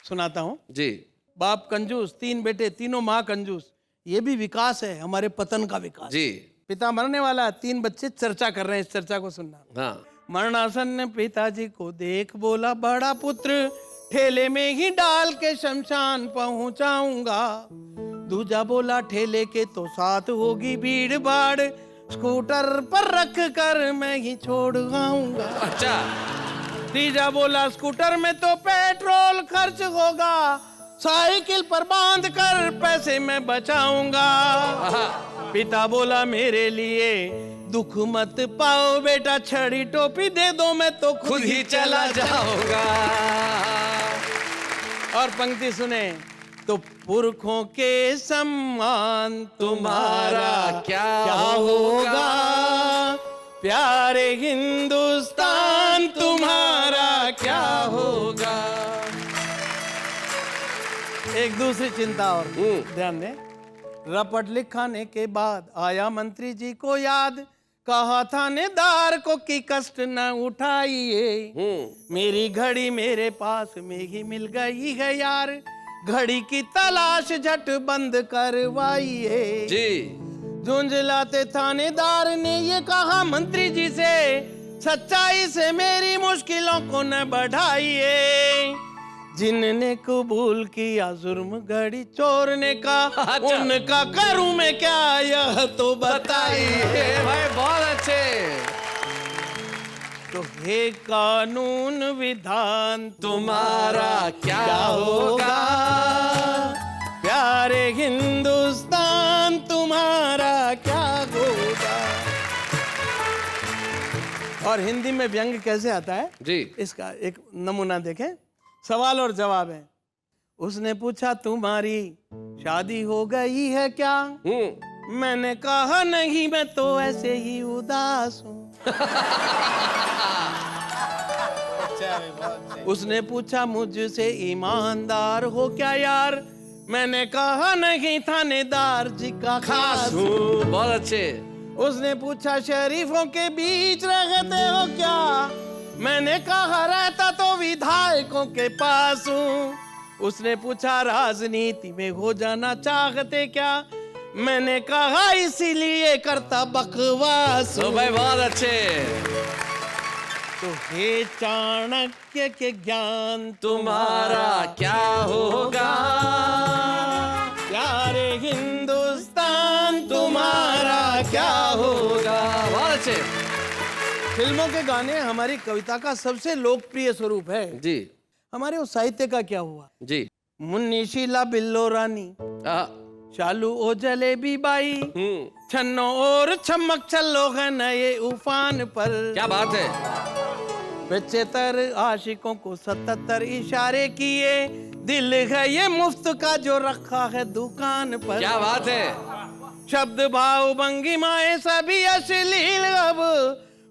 सुनाता हूं जी। बाप कंजूस, 3 बेटे, तीनों माँ कंजूस। ये भी विकास है, हमारे पतन का विकास। जी। पिता मरने वाला, 3 बच्चे चर्चा कर रहे हैं, इस चर्चा को सुनना। हाँ। मरणासन पिताजी को देख बोला बड़ा पुत्र, ठेले में ही डाल के शमशान पहुंचाऊंगा। दूजा बोला ठेले के तो साथ होगी भीड़ भाड़, स्कूटर पर रख कर मैं ही छोड़ आऊंगा। अच्छा। तीजा बोला स्कूटर में तो पेट्रोल खर्च होगा, साइकिल पर बांध कर पैसे मैं बचाऊंगा। पिता बोला मेरे लिए दुख मत पाओ बेटा, छड़ी टोपी दे दो मैं तो खुद ही चला जाऊंगा। और पंक्ति सुने, तो पुरखों के सम्मान तुम्हारा क्या होगा, प्यारे हिंदुस्तान तुम्हारा क्या होगा। एक दूसरी चिंता और ध्यान दें। रपट लिखाने के बाद आया मंत्री जी को याद, कहा थानेदार को कि कष्ट न उठाइए, मेरी घड़ी मेरे पास में ही मिल गई है यार, घड़ी की तलाश झट बंद करवाइए। जी। झुंझलाते थानेदार ने ये कहा मंत्री जी से, सच्चाई से मेरी मुश्किलों को न बढ़ाइए, जिनने कबूल किया जुर्म घड़ी चोरने का, अच्छा। उनका करूं मैं क्या यह तो बताइए। भाई बहुत अच्छे। तो हे कानून विधान तुम्हारा क्या होगा, प्यारे हिंदुस्तान तुम्हारा क्या होगा। और हिंदी में व्यंग कैसे आता है जी। इसका एक नमूना देखें। सवाल और जवाब है। उसने पूछा तुम्हारी शादी हो गई है क्या, मैंने कहा नहीं मैं तो ऐसे ही उदास हूँ। उसने पूछा मुझसे ईमानदार हो क्या यार, मैंने कहा नहीं थानेदार जी का खास हूँ। बहुत अच्छे। उसने पूछा शरीफों के बीच रहते हो क्या, मैंने कहा रहता तो विधायकों के पास हूँ। उसने पूछा राजनीति में हो जाना चाहते क्या, मैंने कहा इसीलिए करता बकवास। तो भाई बहुत अच्छे। तो हे चाणक्य के ज्ञान तुम्हारा क्या होगा, प्यारे हिंदुस्तान तुम्हारा क्या होगा। बहुत अच्छे। फिल्मों के गाने हमारी कविता का सबसे लोकप्रिय स्वरूप है जी। हमारे उस साहित्य का क्या हुआ। जी। मुन्नी शीला बिल्लो रानी, चालू ओ जलेबी बाई, छन्नो और छमक चलो है नए उफान पर। क्या बात है। 75 आशिकों को 77 इशारे किए, दिल है ये मुफ्त का जो रखा है दुकान पर। क्या बात है। शब्द भाव भंगिमाएं सभी अश्लील, अब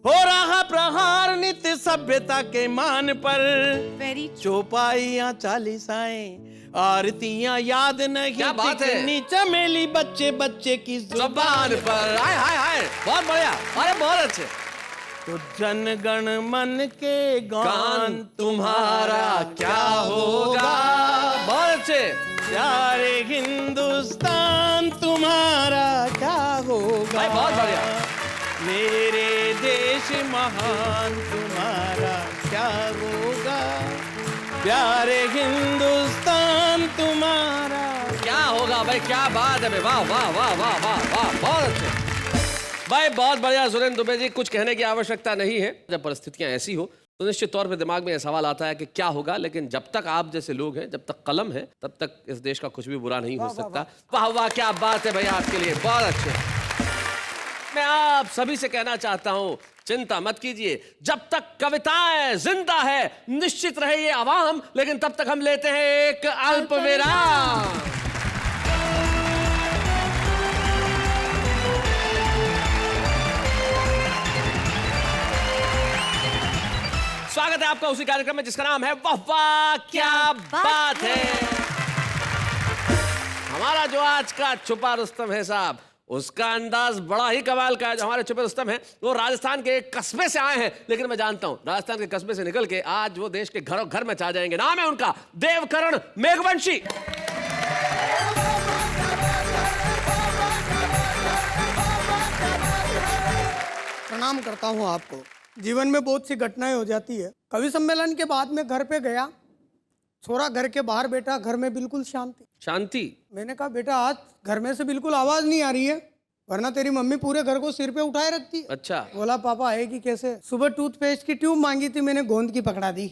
हो रहा प्रहार नित्य सभ्यता के मान पर। वेरी चौपाइयाँ चालीसाएं आरतियां याद नहीं, क्या बात है। कितनी चमेली बच्चे बच्चे की जुबान पर। हाय हाय हाय, बहुत बढ़िया। अरे बहुत अच्छे। तो जन गण मन के गान तुम्हारा क्या होगा। बहुत अच्छे। प्यारे हिंदुस्तान तुम्हारा क्या होगा। भाई बहुत बढ़िया। मेरे देश महान तुम्हारा क्या होगा, प्यारे हिंदुस्तान तुम्हारा क्या होगा भाई। क्या बात है भाई, वाह वाह वाह वाह वाह वाह, बहुत अच्छे भाई बहुत बढ़िया सुरेंद्र दुबे जी, कुछ कहने की आवश्यकता नहीं है। जब परिस्थितियां ऐसी हो तो निश्चित तौर पे दिमाग में यह सवाल आता है कि क्या होगा, लेकिन जब तक आप जैसे लोग हैं, जब तक कलम है, तब तक इस देश का कुछ भी बुरा नहीं हो सकता। वाह वाह, क्या बात है भैया, आपके लिए बहुत अच्छे। मैं आप सभी से कहना चाहता हूं, चिंता मत कीजिए, जब तक कविताएं जिंदा है निश्चित रहे ये आवाम, लेकिन तब तक हम लेते हैं एक अल्प विराम। स्वागत है आपका उसी कार्यक्रम में जिसका नाम है वाह वाह क्या बात है। हमारा जो आज का छुपा रुस्तम है साहब, उसका अंदाज बड़ा ही कमाल का है। जो हमारे छुपे रुस्तम हैं वो राजस्थान के एक कस्बे से आए हैं, लेकिन मैं जानता हूं राजस्थान के कस्बे से निकल के आज वो देश के घरों घर में छा जाएंगे। नाम है उनका देवकरण मेघवंशी। प्रणाम करता हूँ आपको। जीवन में बहुत सी घटनाएं हो जाती है। कवि सम्मेलन के बाद में घर पे गया, छोरा घर के बाहर बैठा, घर में बिल्कुल शांति। शांति? मैंने कहा बेटा आज घर में से बिल्कुल आवाज नहीं आ रही है, वरना तेरी मम्मी पूरे घर को सिर पे उठाए रखती है। अच्छा। बोला पापा आएगी कैसे? सुबह टूथपेस्ट की ट्यूब मांगी थी, मैंने गोंद की पकड़ा दी।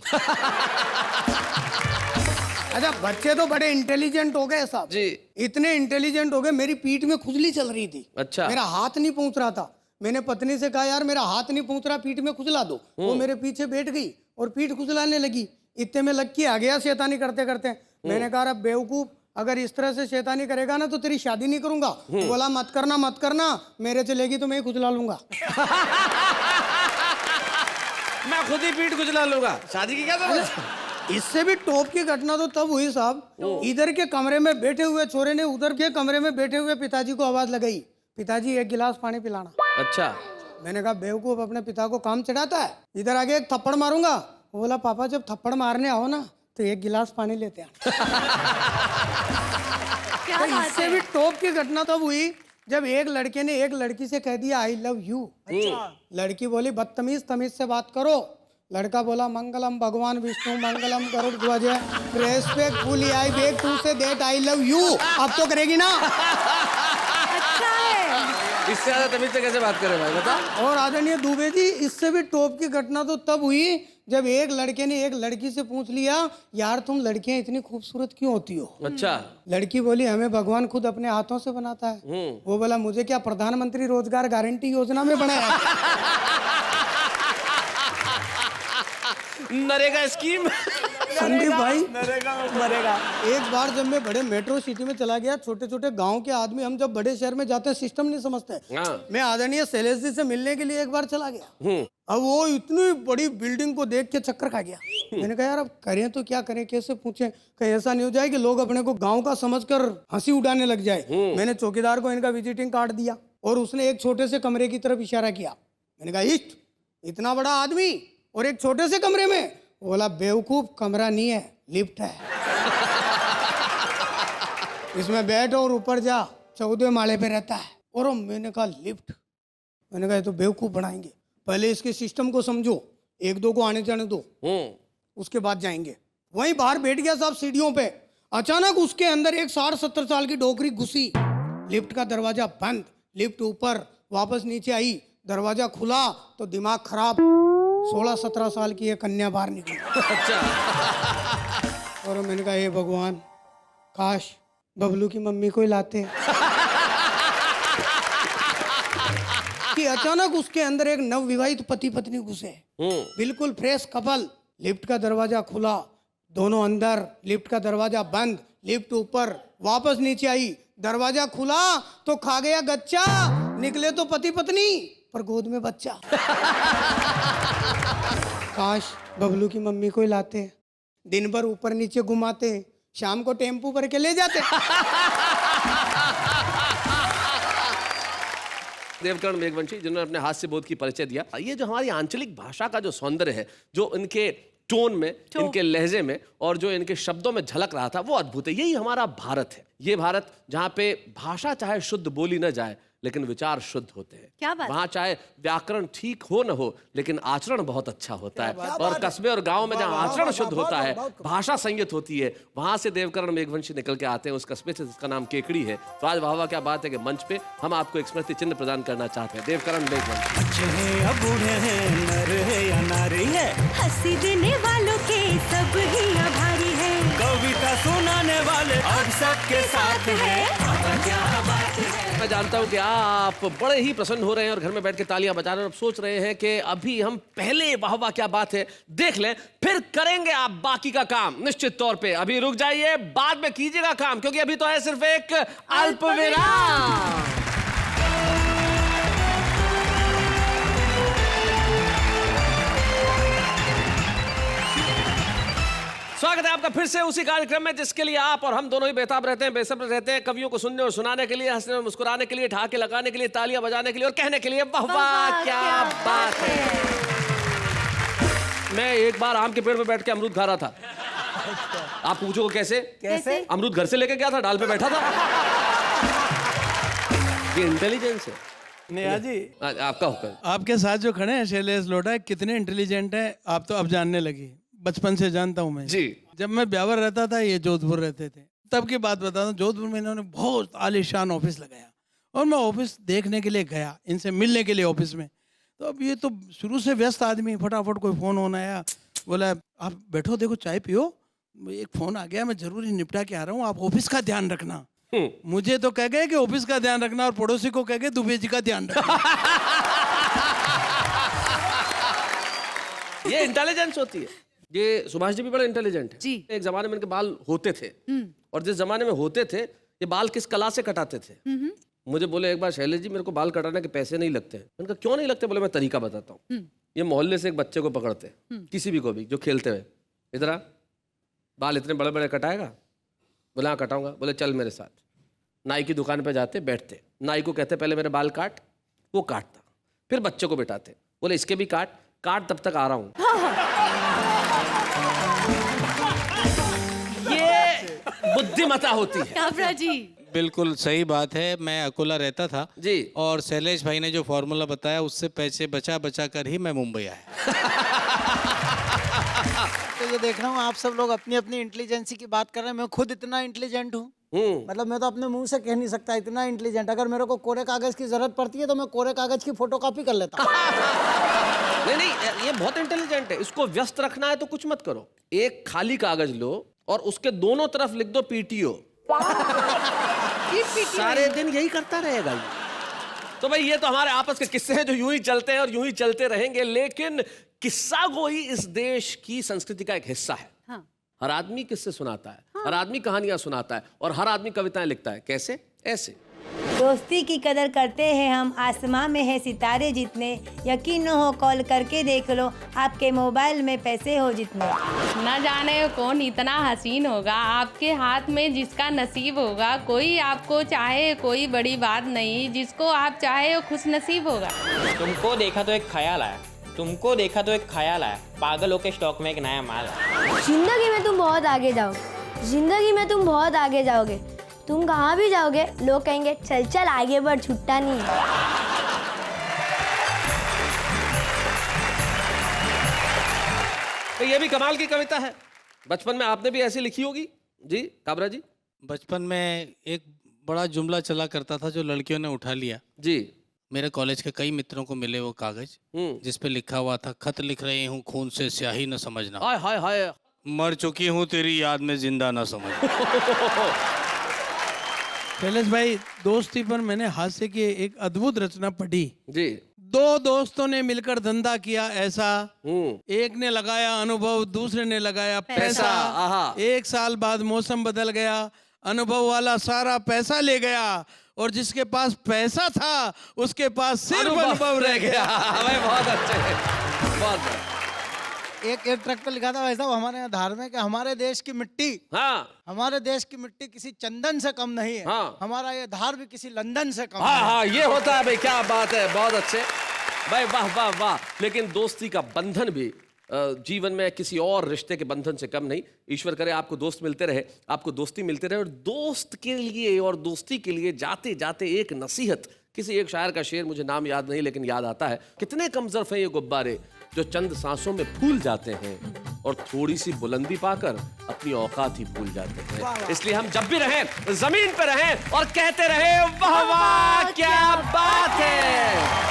अच्छा बच्चे तो बड़े इंटेलिजेंट हो गए साहब जी। इतने इंटेलिजेंट हो गए, मेरी पीठ में खुजली चल रही थी। अच्छा। मेरा हाथ नहीं पहुंच रहा था। मैंने पत्नी से कहा यार मेरा हाथ नहीं पहुंच रहा, पीठ में खुजला दो। वो मेरे पीछे बैठ गई और पीठ खुजलाने लगी। इतने में लक्की आ गया शैतानी करते करते। मैंने कहा अब बेवकूफ, अगर इस तरह से शैतानी करेगा ना तो तेरी शादी नहीं करूंगा। बोला मत करना, मेरे चलेगी तो मैं ही खुजला लूंगा। मैं खुद ही पीठ खुजला लूंगा, शादी की क्या जरूरत? इससे भी टॉप की घटना तो तब हुई साहब, इधर के कमरे में बैठे हुए छोरे ने उधर के कमरे में बैठे हुए पिताजी को आवाज लगाई, पिताजी एक गिलास पानी पिलाना। अच्छा। मैंने कहा बेवकूफ अपने पिता को काम चढ़ाता है, इधर आगे एक थप्पड़ मारूंगा। वो बोला पापा जब थप्पड़ मारने आओ ना तो एक गिलास पानी लेते हैं। तो इससे भी टॉप की घटना तब हुई जब एक लड़के ने एक लड़की से कह दिया आई लव यू। लड़की बोली बदतमीज, तमीज से बात करो। लड़का बोला मंगलम भगवान विष्णु मंगलम गरुड़ ध्वज respectfully I beg to say that I love you. अब तो करेगी ना? इससे ज्यादा तमीज से कैसे बात करे भाई, बता। और आदरणीय दुबे जी इससे भी टॉप की घटना तो तब हुई जब एक लड़के ने एक लड़की से पूछ लिया यार तुम लड़कियां इतनी खूबसूरत क्यों होती हो? अच्छा। लड़की बोली हमें भगवान खुद अपने हाथों से बनाता है। वो बोला मुझे क्या प्रधानमंत्री रोजगार गारंटी योजना में बनाया? नरेगा स्कीम। संदीप भाई मरेगा। एक बार जब मैं बड़े मेट्रो सिटी में चला गया, छोटे छोटे गांव के आदमी हम जब बड़े शहर में जाते हैं सिस्टम नहीं समझते। मैं आदरणीय शैलेश जी से मिलने के लिए एक बार चला गया। अब वो इतनी बड़ी बिल्डिंग को देख के चक्कर खा गया। मैंने कहा यार अब करें तो क्या करें, कैसे पूछें, कहीं ऐसा नहीं हो जाए कि लोग अपने को गाँव का समझकर हंसी उड़ाने लग जाए। मैंने चौकीदार को इनका विजिटिंग कार्ड दिया और उसने एक छोटे से कमरे की तरफ इशारा किया। मैंने कहा इष्ट इतना बड़ा आदमी और एक छोटे से कमरे में? बोला बेवकूफ कमरा नहीं है, लिफ्ट है। इसमें बैठ और ऊपर जा, 14वें माले पे रहता है। और मैंने कहा लिफ्ट? मैंने कहा ये तो बेवकूफ बनाएंगे, पहले इसके सिस्टम को समझो, एक दो को आने जाने दो, उसके बाद जाएंगे। वहीं बाहर बैठ गया साहब सीढ़ियों पे। अचानक उसके अंदर एक 60-70 साल की डोकरी घुसी। लिफ्ट का दरवाजा बंद, लिफ्ट ऊपर, वापस नीचे आई, दरवाजा खुला तो दिमाग खराब, 16-17 साल की एक कन्या बाहर निकली। अच्छा। और मैंने कहा हे भगवान काश बबलू की मम्मी को ही लाते। कि अचानक उसके अंदर एक नवविवाहित पति पत्नी घुसे, बिल्कुल फ्रेश कपल। लिफ्ट का दरवाजा खुला, दोनों अंदर, लिफ्ट का दरवाजा बंद, लिफ्ट ऊपर, वापस नीचे आई, दरवाजा खुला तो खा गया गच्चा, निकले तो पति पत्नी पर गोद में बच्चा। काश बबलू की मम्मी को ही लाते, दिन भर ऊपर नीचे घुमाते, शाम को टेम्पू भर के ले जाते। देवकरण मेघवंशी जिन्होंने अपने हास्य बोध की परिचय दिया। ये जो हमारी आंचलिक भाषा का जो सौंदर्य है, जो इनके टोन में, इनके लहजे में और जो इनके शब्दों में झलक रहा था, वो अद्भुत है। यही हमारा भारत है। ये भारत जहाँ पे भाषा चाहे शुद्ध बोली न जाए, लेकिन विचार शुद्ध होते हैं। क्या बात? वहाँ चाहे व्याकरण ठीक हो न हो, लेकिन आचरण बहुत अच्छा होता है। और कस्बे और गांव में जहाँ आचरण शुद्ध होता है, भाषा संयत होती है, वहां से देवकरण मेघवंशी निकल के आते हैं उस कस्बे से जिसका नाम केकड़ी है। तो आज वाह वाह क्या बात है कि मंच पे हम आपको एक स्मृति चिन्ह प्रदान करना चाहते हैं, देवकरण मेघवंशी। बच्चे हैं या बूढ़े हैं, नर है या नारी है, हंसी देने वालों के सब ही आभारी है, कविता सुनाने वाले अब सबके साथ है। क्या बात है। मैं जानता हूं कि आप बड़े ही प्रसन्न हो रहे हैं और घर में बैठ के तालियां बजा रहे हैं और सोच रहे हैं कि अभी हम पहले वाह वाह क्या बात है देख लें, फिर करेंगे आप बाकी का काम। निश्चित तौर पे अभी रुक जाइए, बाद में कीजिएगा काम, क्योंकि अभी तो है सिर्फ एक अल्पविराम। स्वागत है आपका फिर से उसी कार्यक्रम में जिसके लिए आप और हम दोनों ही बेताब रहते हैं, बेसब्र रहते हैं, कवियों को सुनने और सुनाने के लिए, हंसने और मुस्कुराने के लिए, ठहाके लगाने के लिए, तालियां बजाने के लिए और कहने के लिए वाह वाह क्या बात है। मैं एक बार आम के पेड़ पे बैठ के अमरूद खा रहा था। आप पूछो कैसे? कैसे? अमरूद घर से लेके गया था, डाल पे बैठा था। ये इंटेलिजेंस है। नेहा जी, आपका हुक्म। आपके साथ जो खड़े हैं शैलेश लोढ़ा, कितने इंटेलिजेंट हैं आप तो अब जानने लगी। बचपन से जानता हूं मैं जी। जब मैं ब्यावर रहता था, ये जोधपुर रहते थे, तब की बात बताता हूँ। जोधपुर में इन्होंने बहुत आलीशान ऑफिस लगाया और मैं ऑफिस देखने के लिए गया, इनसे मिलने के लिए ऑफिस में। तो अब ये तो शुरू से व्यस्त आदमी, फटाफट कोई फोन होना आया, बोला आप बैठो, देखो चाय पियो, एक फोन आ गया, मैं जरूरी निपटा के आ रहा हूँ, आप ऑफिस का ध्यान रखना। मुझे तो कह गए कि ऑफिस का ध्यान रखना, और पड़ोसी को कह गए दुबे जी का ध्यान रखना। ये इंटेलिजेंस होती है। ये सुभाष जी भी बड़े इंटेलिजेंट है जी। एक जमाने में इनके बाल होते थे, और जिस जमाने में होते थे ये बाल किस कला से कटाते थे। मुझे बोले एक बार शैलेश जी मेरे को बाल कटाने के पैसे नहीं लगते। मैंने कहा क्यों नहीं लगते? बोले मैं तरीका बताता हूँ। ये मोहल्ले से एक बच्चे को पकड़ते, किसी भी को भी जो खेलते हुए, इधर आ, बाल इतने बड़े बड़े कटाएगा? बोले हाँ कटाऊंगा। बोले चल मेरे साथ। नाई की दुकान पे जाते, बैठते, नाई को कहते पहले मेरे बाल काट, वो काटता, फिर बच्चे को बिठाते, बोले इसके भी काट तब तक आ रहा हूँ। ये बुद्धिमता होती है। काबरा जी बिल्कुल सही बात है। मैं अकोला रहता था जी, और शैलेश भाई ने जो फॉर्मूला बताया उससे पैसे बचा बचा कर ही मैं मुंबई आया। तो ये देख रहा हूँ आप सब लोग अपनी अपनी इंटेलिजेंसी की बात कर रहे हैं। मैं खुद इतना इंटेलिजेंट हूँ, मतलब मैं तो अपने मुंह से कह नहीं सकता इतना इंटेलिजेंट। अगर मेरे को कोरे कागज की जरूरत पड़ती है तो मैं कोरे कागज की फोटोकॉपी कर लेता हूँ। नहीं ये बहुत इंटेलिजेंट है। इसको व्यस्त रखना है तो कुछ मत करो, एक खाली कागज लो और उसके दोनों तरफ लिख दो पीटीओ। सारे दिन यही करता रहेगा ये। तो भाई ये तो हमारे आपस के किस्से हैं जो यूं ही चलते हैं और यूं ही चलते रहेंगे। लेकिन किस्सा गोई इस देश की संस्कृति का एक हिस्सा है। हाँ। हर आदमी किस्से सुनाता है, हर आदमी कहानियां सुनाता है और हर आदमी कविताएं लिखता है। कैसे? ऐसे। दोस्ती की कदर करते हैं हम, आसमां में है सितारे जितने, यकीन न हो कॉल करके देख लो, आपके मोबाइल में पैसे हो जितने। न जाने कौन इतना हसीन होगा, आपके हाथ में जिसका नसीब होगा। कोई आपको चाहे कोई बड़ी बात नहीं, जिसको आप चाहे वो खुश नसीब होगा। तुमको देखा तो एक ख्याल आया, तुमको देखा तो एक ख्याल आया, पागलों के स्टॉक में एक नया माल आया। जिंदगी में तुम बहुत आगे जाओगे, जिंदगी में तुम बहुत आगे जाओगे। तुम कहाँ भी जाओगे लोग कहेंगे चल चल आगे बढ़, छुट्टा नहीं है। तो ये भी कमाल की कविता है। बचपन में आपने भी ऐसी लिखी होगी जी काबरा जी? बचपन में एक बड़ा जुमला चला करता था जो लड़कियों ने उठा लिया जी। मेरे कॉलेज के कई मित्रों को मिले वो कागज जिस पे लिखा हुआ था, खत लिख रही हूँ खून से स्याही न समझना, हाय हाय हाय, मर चुकी हूँ तेरी याद में जिंदा न समझना। शैलेश भाई, दोस्ती पर मैंने हास्य की एक अद्भुत रचना पढ़ी जी। दो दोस्तों ने मिलकर धंधा किया ऐसा, एक ने लगाया अनुभव, दूसरे ने लगाया पैसा। आहा। एक साल बाद मौसम बदल गया, अनुभव वाला सारा पैसा ले गया और जिसके पास पैसा था उसके पास सिर्फ अनुभव रह गया। भाई बहुत अच्छे, बहुत बढ़िया। एक ट्रक पे लिखा था वैसा हमारे यहाँ धार में कि हमारे देश की मिट्टी, हाँ हमारे देश की मिट्टी किसी चंदन से कम नहीं है। हाँ। हमारा ये धार भी किसी लंदन से कम हाँ नहीं है। हाँ, ये होता है भाई, क्या बात है, बहुत अच्छे भाई, वाह वाह वाह। लेकिन दोस्ती का बंधन भी जीवन में किसी और रिश्ते के बंधन से कम नहीं। ईश्वर करे आपको दोस्त मिलते रहे, आपको दोस्ती मिलते रहे। और दोस्त के लिए और दोस्ती के लिए जाते जाते एक नसीहत किसी एक शायर का शेर, मुझे नाम याद नहीं लेकिन याद आता है, कितने कमजोर हैं ये गुब्बारे जो चंद सांसों में फूल जाते हैं और थोड़ी सी बुलंदी पाकर अपनी औकात ही भूल जाते हैं। इसलिए हम जब भी रहें जमीन पे रहें और कहते रहे वाह वाह क्या बात है।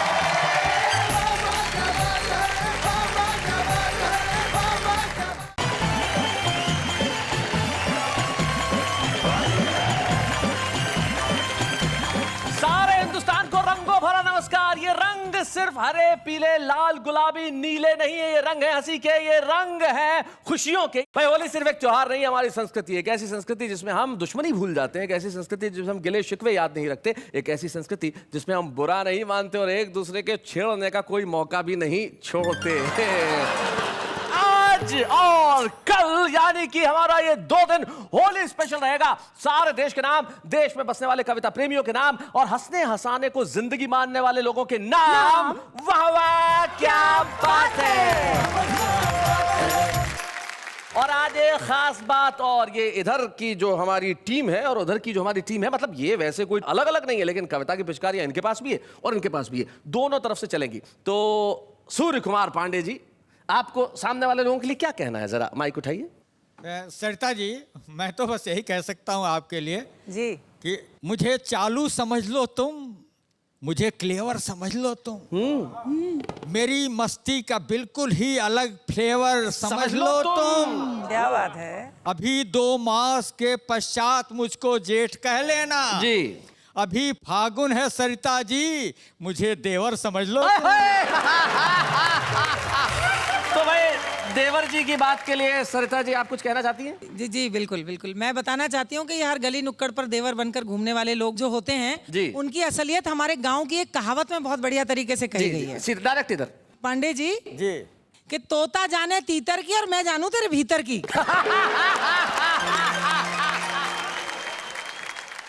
सारे हिंदुस्तान को रंगों भरा नमस्कार। ये रंग सिर्फ हरे, पीले, लाल, गुलाबी, नीले नहीं है। ये रंग है हंसी के, ये रंग है खुशियों के। भाई होली सिर्फ एक त्योहार नहीं है, हमारी संस्कृति है। एक ऐसी संस्कृति जिसमें हम दुश्मनी भूल जाते हैं, एक ऐसी संस्कृति जिसमें हम गिले शिकवे याद नहीं रखते, एक ऐसी संस्कृति जिसमें हम बुरा नहीं मानते और एक दूसरे के छेड़ने का कोई मौका भी नहीं छोड़ते। आज और कल यानी कि हमारा ये 2 दिन होली स्पेशल रहेगा। सारे देश के नाम, देश में बसने वाले कविता प्रेमियों के नाम और हंसने हंसाने को जिंदगी मानने वाले लोगों के नाम। वाह वाह क्या बात है। और आज एक खास बात, और ये इधर की जो हमारी टीम है और उधर की जो हमारी टीम है, मतलब ये वैसे कोई अलग अलग नहीं है, लेकिन कविता की पिचकारियां इनके पास भी है और इनके पास भी है, दोनों तरफ से चलेंगी। तो सूर्य कुमार पांडे जी, आपको सामने वाले लोगों के लिए क्या कहना है, जरा माइक उठाइए। सरिता जी, मैं तो बस यही कह सकता हूँ आपके लिए जी कि मुझे चालू समझ लो तुम, मुझे क्लेवर समझ लो तुम, मेरी मस्ती का बिल्कुल ही अलग फ्लेवर समझ लो तुम। क्या बात है। अभी 2 मास के पश्चात मुझको जेठ कह लेना जी। अभी फागुन है सरिता जी, मुझे देवर समझ लो। तो भाई देवर जी की बात के लिए सरिता जी आप कुछ कहना चाहती हैं? जी जी बिल्कुल बिल्कुल, मैं बताना चाहती हूँ कि हर गली नुक्कड़ पर देवर बनकर घूमने वाले लोग जो होते हैं जी, उनकी असलियत हमारे गांव की एक कहावत में बहुत बढ़िया तरीके से कही गई है। डायरेक्ट इधर पांडे जी जी कि तोता जाने तीतर की और मैं जानू तेरे भीतर की।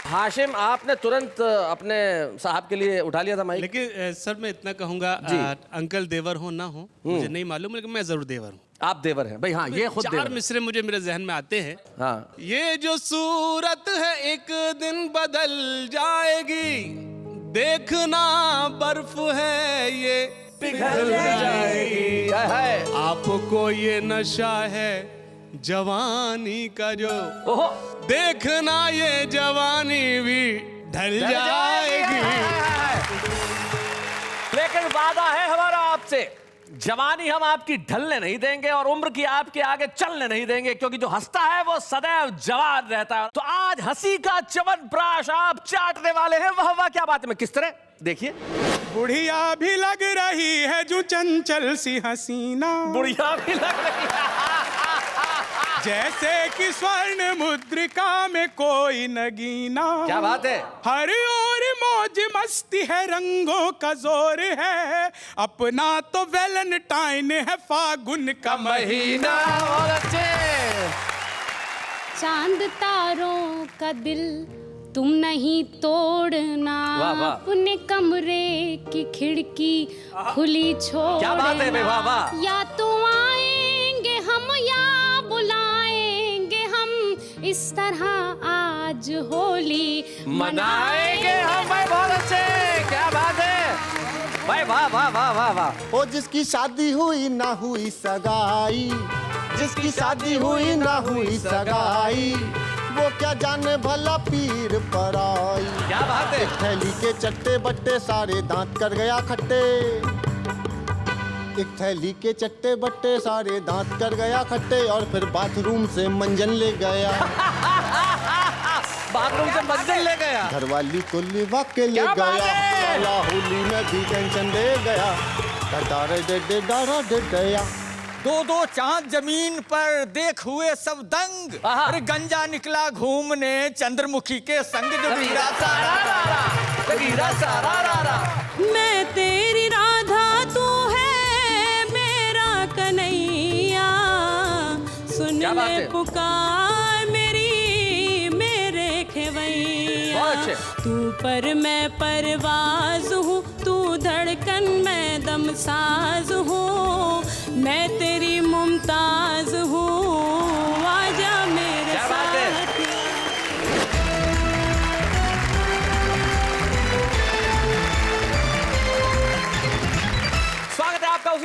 हाशिम, आपने तुरंत अपने साहब के लिए उठा लिया था माइक। लेकिन सर मैं इतना कहूंगा, अंकल देवर हो ना हो मुझे नहीं मालूम, लेकिन मैं जरूर देवर हूँ। आप देवर हैं भाई? हाँ, ये खुद 4 देवर। मिसरे मुझे मेरे जहन में आते हैं। हाँ। ये जो सूरत है एक दिन बदल जाएगी, देखना बर्फ है ये पिघल जाएगी। आपको ये नशा है जवानी का जो, देखना ये जवानी भी ढल जाएगी। लेकिन वादा है हमारा आपसे, जवानी हम आपकी ढलने नहीं देंगे और उम्र की आपके आगे चलने नहीं देंगे, क्योंकि जो हंसता है वो सदैव जवान रहता है। तो आज हंसी का च्यवनप्राश आप चाटने वाले हैं। वाह वाह क्या बात है। मैं किस तरह, देखिए। बुढ़िया भी लग रही है जो चंचल सी हसीना, बुढ़िया भी लग रही है जैसे कि स्वर्ण मुद्रिका में कोई नगीना। क्या बात है। हर ओर मौज मस्ती है, रंगों का जोर है, अपना तो वैलेंटाइन है फागुन का महीना। और अच्छे चांद तारों का दिल तुम नहीं तोड़ना, वाह वाह। अपने कमरे की खिड़की खुली छोड़ना। क्या बात है भाई, वाह वाह। या तो आएंगे हम या बुलाएंगे हम, इस तरह आज होली मनाएंगे हम। भाई बहुत अच्छे, क्या बात है भाई, वाह वाह वाह वाह वाह। ओ जिसकी शादी हुई ना हुई सगाई, जिसकी शादी हुई ना हुई सगाई, वो क्या जाने भला पीर पर आई। क्या बात है। थैली के चट्टे बट्टे सारे दांत कर गया खट्टे, एक थैली के चट्टे बट्टे सारे दांत कर गया खट्टे, और फिर बाथरूम से मंजन ले गया। बाथरूम से मंजन ले गया। घरवाली को लिवा के ले गया, साला होली में भी टेंशन दे गया, डरे डे डारा डे गया। 2 चांद जमीन पर देख हुए सब दंग, अरे गंजा निकला घूमने चंद्रमुखी के संग। जो मैं तेरी राधा तू है मेरा कन्हैया, सुन ले पुकार मेरी मेरे खेवैया। तू पर मैं परवाज हूँ, तू धड़कन मैं दमसाज हूँ, मैं तेरी मुमताज हूँ, आजा मेरे साथ।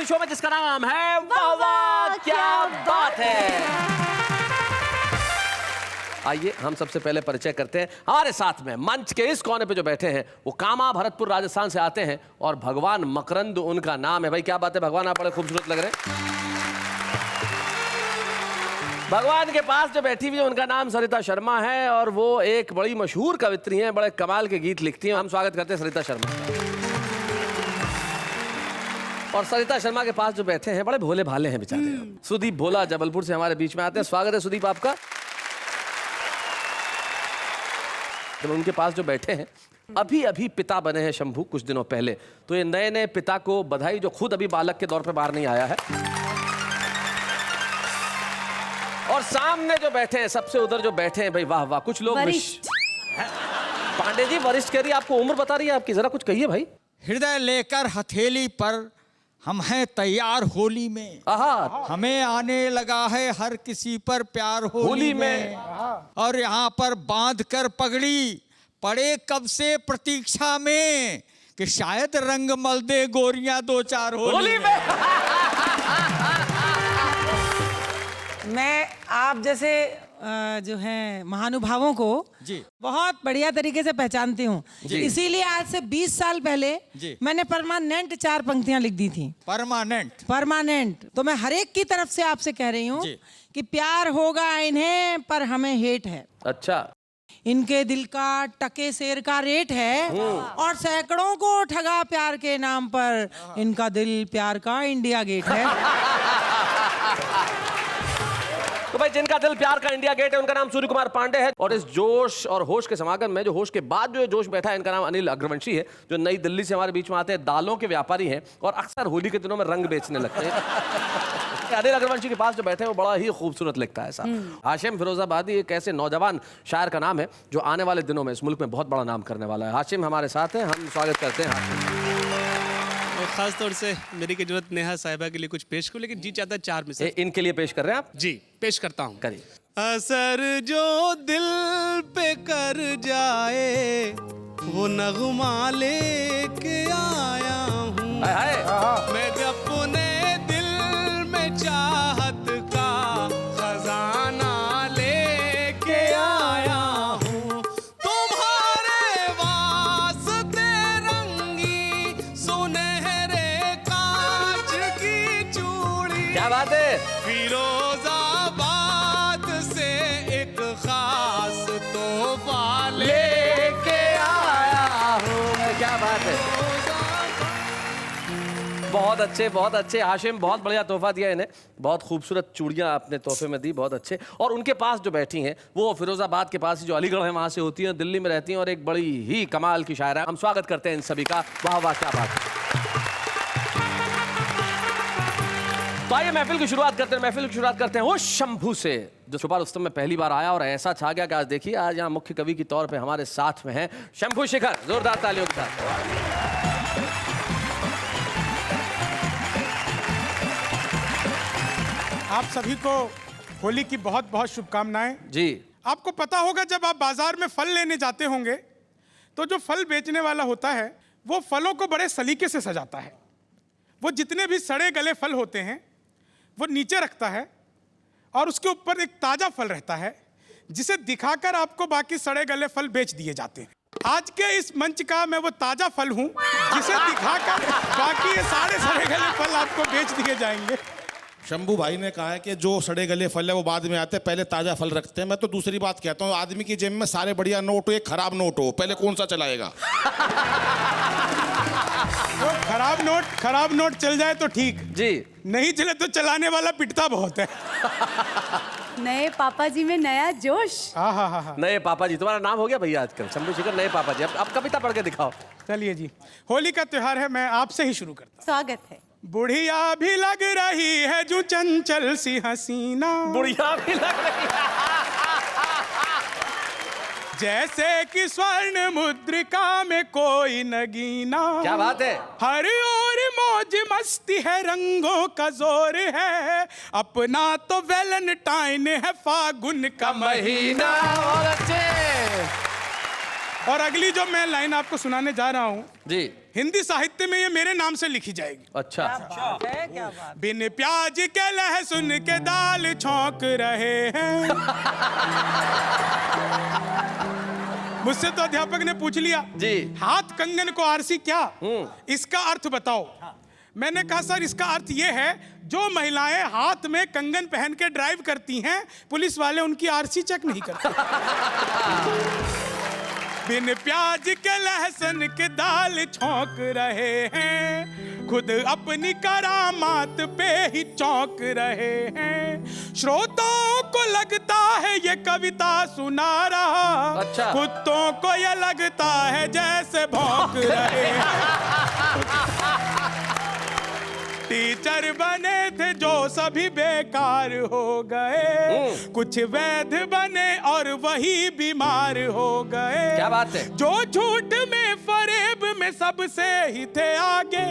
शो में जिसका नाम है वाह वाह क्या बात है। आइए हम सबसे पहले परिचय करते हैं। हमारे साथ में मंच के इस कोने पे जो बैठे हैं वो कामा भरतपुर राजस्थान से आते हैं और भगवान मकरंद उनका नाम है। भाई क्या बात है भगवान, आप बड़े खूबसूरत लग रहे हैं। भगवान के पास जो बैठी हुई है उनका नाम सरिता शर्मा है और वो एक बड़ी मशहूर कवित्री हैं, बड़े कमाल के गीत लिखती हैं। हम स्वागत करते हैं सरिता शर्मा का। और सरिता शर्मा के पास जो बैठे हैं बड़े भोले भाले हैं बेचारे, सुदीप भोला जबलपुर से हमारे बीच में आते हैं। स्वागत है सुदीप आपका। जब उनके पास जो बैठे हैं अभी अभी पिता बने हैं शंभू कुछ दिनों पहले, तो ये नए नए पिता को बधाई जो खुद अभी बालक के दौर पे बाहर नहीं आया है। और सामने जो बैठे हैं सबसे उधर जो बैठे हैं भाई वाह वाह, कुछ लोग पांडे जी वरिष्ठ कह रही है, आपको उम्र बता रही है आपकी, जरा कुछ कहिए भाई। हृदय लेकर हथेली पर हम हैं तैयार होली में, हमें आने लगा है हर किसी पर प्यार होली में। और यहाँ पर बांध कर पगड़ी पड़े कब से प्रतीक्षा में कि शायद रंग मल दे गोरियां दो चार होली में। मैं आप जैसे जो है महानुभावों को जी बहुत बढ़िया तरीके से पहचानती हूँ, इसीलिए आज से 20 साल पहले मैंने परमानेंट 4 पंक्तियां लिख दी थी। परमानेंट। तो मैं हर एक की तरफ से आपसे कह रही हूँ कि प्यार होगा इन्हें पर हमें हेट है। अच्छा। इनके दिल का टके शेर का रेट है और सैकड़ों को ठगा प्यार के नाम पर, इनका दिल प्यार का इंडिया गेट है। तो भाई जिनका दिल प्यार का इंडिया गेट है उनका नाम सूर्य कुमार पांडे है। और इस जोश और होश के समागम में जो होश के बाद जो जोश बैठा है इनका नाम अनिल अग्रवंशी है, जो नई दिल्ली से हमारे बीच में आते हैं। दालों के व्यापारी हैं और अक्सर होली के दिनों में रंग बेचने लगते हैं। अनिल अग्रवंशी के पास जो बैठे हैं वो बड़ा ही खूबसूरत लगता है साहब। हाशिम फिरोजाबादी एक ऐसे नौजवान शायर का नाम है जो आने वाले दिनों में इस मुल्क में बहुत बड़ा नाम करने वाला है। हाशिम हमारे साथ हैं, हम स्वागत करते हैं हाशिम। खास तौर से मेरी की जरूरत नेहा साहिबा के लिए कुछ पेश करूं, लेकिन जी चाहता है 4 में से इनके लिए पेश कर रहे हैं आप? जी पेश करता हूं। करिए। असर जो दिल पे कर जाए वो नगमा लेके आया हूँ मैं, अपने दिल में चाहत का खजाना लेके आया हूँ। तुम्हारे वास्ते रंगी सुनहरे कांच की चूड़ी, क्या बात है, फिरोजाबाद से एक खास तोहफा लेके आया हूँ। क्या बात है, बहुत अच्छे बहुत अच्छे। हाशिम बहुत बढ़िया तोहफा दिया इन्हें, बहुत खूबसूरत चूड़ियां आपने तोहफे में दी, बहुत अच्छे। और उनके पास जो बैठी हैं वो फिरोजाबाद के पास ही जो अलीगढ़ है वहां से होती हैं, दिल्ली में रहती हैं और एक बड़ी ही कमाल की शायरा। हम स्वागत करते हैं इन सभी का। वाह वाह क्या बात है। तो आइए महफिल की शुरुआत करते हैं वो शंभू से, जो छुपा रुस्तम में पहली बार आया और ऐसा छा गया कि आज देखिए आज यहाँ मुख्य कवि के तौर पे हमारे साथ में हैं शंभू शिखर। जोरदार तालियों के साथ। आप सभी को होली की बहुत बहुत शुभकामनाएं। जी। आपको पता होगा जब आप बाजार में फल लेने जाते होंगे तो जो फल बेचने वाला होता है वो फलों को बड़े सलीके से सजाता है। वो जितने भी सड़े गले फल होते हैं वो नीचे रखता है और उसके ऊपर एक ताजा फल रहता है जिसे दिखाकर आपको बाकी सड़े गले फल बेच दिए जाते हैं। आज के इस मंच का मैं वो ताजा फल हूं जिसे दिखाकर बाकी ये सारे सड़े गले फल आपको बेच दिए जाएंगे। शंभू भाई ने कहा है कि जो सड़े गले फल है वो बाद में आते हैं, पहले ताजा फल रखते हैं। मैं तो दूसरी बात कहता हूँ, आदमी की जेब में सारे बढ़िया नोट हो, एक खराब नोट हो, पहले कौन सा चलाएगा? तो खराब नोट चल जाए तो ठीक जी, नहीं चले तो चलाने वाला पिटता बहुत है। नए पापा जी में नया जोश। हाँ। नए पापा जी, तुम्हारा नाम हो गया भैया आजकल शंभू शिखर, नए पापा जी। अब कविता पढ़ के दिखाओ। चलिए जी, होली का त्योहार है, मैं आपसे ही शुरू करता हूँ। स्वागत है। बुढ़िया भी लग रही है जो चंचल सी हसीना, बुढ़िया भी लग रही है जैसे कि स्वर्ण मुद्रिका में कोई नगीना। क्या बात है। हर ओर मौज मस्ती है, रंगों का जोर है, अपना तो वैलेंटाइन है, फागुन का महीना। और अच्छे और अगली जो मैं लाइन आपको सुनाने जा रहा हूँ जी, हिंदी साहित्य में ये मेरे नाम से लिखी जाएगी। अच्छा। बिन प्याज के लहसुन के दाल छौंक रहे हैं। मुझसे तो अध्यापक ने पूछ लिया जी, हाथ कंगन को आरसी क्या, इसका अर्थ बताओ। मैंने कहा सर इसका अर्थ ये है जो महिलाएं हाथ में कंगन पहन के ड्राइव करती हैं पुलिस वाले उनकी आरसी चेक नहीं करते। बिन प्याज के लहसुन के दाल छौंक रहे हैं, खुद अपनी करामात पे ही चौंक रहे हैं। श्रोताओं को लगता है ये कविता सुना रहा, अच्छा। कुत्तों को ये लगता है जैसे भौंक रहे हैं। टीचर बने थे जो सभी बेकार हो गए, कुछ वैध बने और वही बीमार हो गए। क्या बात है। जो झूठ में फरेब में सबसे ही थे आगे,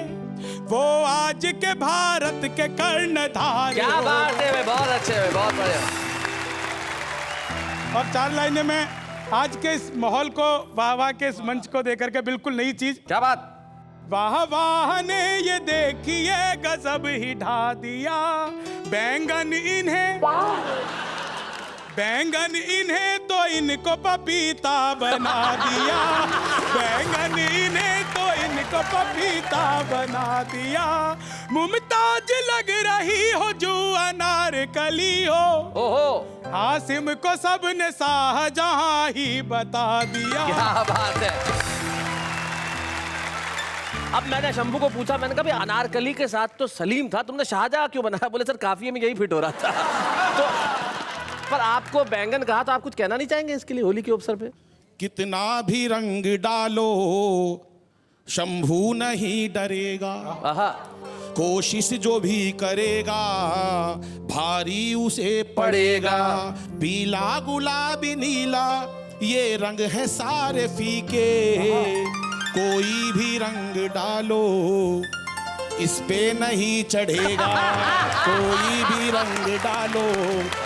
वो आज के भारत के कर्णधार। क्या बात है, बहुत अच्छे, बहुत बढ़िया। और 4 लाइनें में आज के इस माहौल को, वाह वाह के इस मंच को देकर के बिल्कुल नई चीज। क्या बात। वाह वाह ने ये देखिए गजब ही ढा दिया, बैंगन इन्हें तो इनको पपीता बना दिया। बैंगन इन्हें तो इनको पपीता बना दिया। मुमताज लग रही हो जो अनारकली हो, ओहो हासिम को सबने शाहजहां ही बता दिया। क्या बात है। अब मैंने शंभू को पूछा, मैंने कहा भाई अनारकली के साथ तो सलीम था, तुमने शाहजहां क्यों बनाया? बोले सर काफिये में यही फिट हो रहा था। तो पर आपको बैंगन कहा तो आप कुछ कहना नहीं चाहेंगे इसके लिए होली के अवसर पे? कितना भी रंग डालो शंभू नहीं डरेगा, कोशिश जो भी करेगा भारी उसे पड़ेगा। पीला गुलाबी नीला ये रंग है सारे फीके, कोई भी रंग डालो इस पे नहीं चढ़ेगा। कोई भी रंग डालो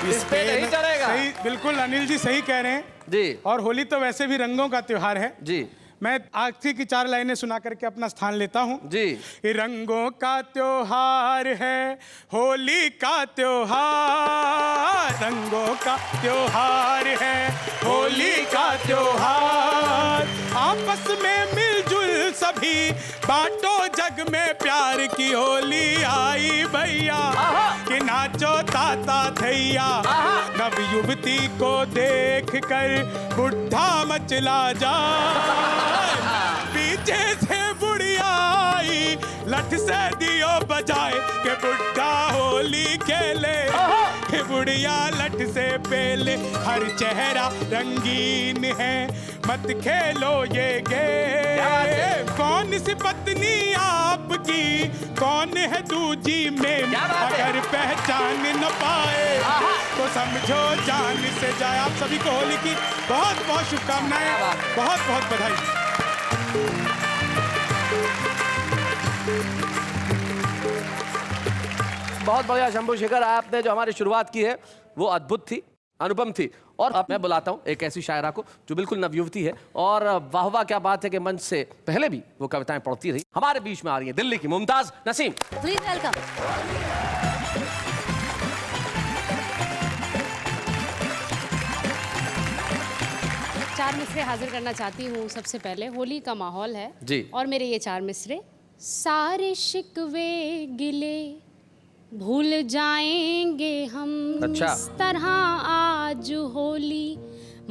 इस पे नहीं चढ़ेगा। सही, बिल्कुल अनिल जी सही कह रहे हैं जी। और होली तो वैसे भी रंगों का त्योहार है जी। मैं आखिरी की 4 लाइनें सुना करके अपना स्थान लेता हूँ जी। रंगों का त्योहार है होली का त्योहार, रंगों का त्योहार है होली का त्योहार। आपस में मिलजुल सभी बांटो जग में प्यार की होली आई भैया, कि नाचो ताता थैया। नव युवती को देख कर बुढ़ा मचला जाए, पीछे से बुढ़िया आई लठ से दियो बजाए, के बुढ़ा होली खेले के बुढ़िया लठ से पेले। हर चेहरा रंगीन है मत खेलो ये गेम, कौन सी पत्नी आपकी कौन है दूजी में, अगर पहचान न पाए तो समझो जान से जाए। आप सभी को होली की बहुत बहुत शुभकामनाएं, बहुत बहुत बधाई। बहुत बढ़िया शंभू शेखर, आपने जो हमारी शुरुआत की है वो अद्भुत थी, अनुपम थी। और अब मैं बुलाता हूं एक ऐसी शायरा को जो बिल्कुल नवयुवती है, और वाह वाह क्या बात है कि मंच से पहले भी वो कविताएं पढ़ती रही। हमारे बीच में आ रही है दिल्ली की मुमताज नसीम। Please welcome. चार मिसरे हाजिर करना चाहती हूँ। सबसे पहले होली का माहौल है जी। और मेरे ये 4 मिसरे। सारे शिकवे गिले भूल जाएंगे हम, अच्छा। इस तरह आज होली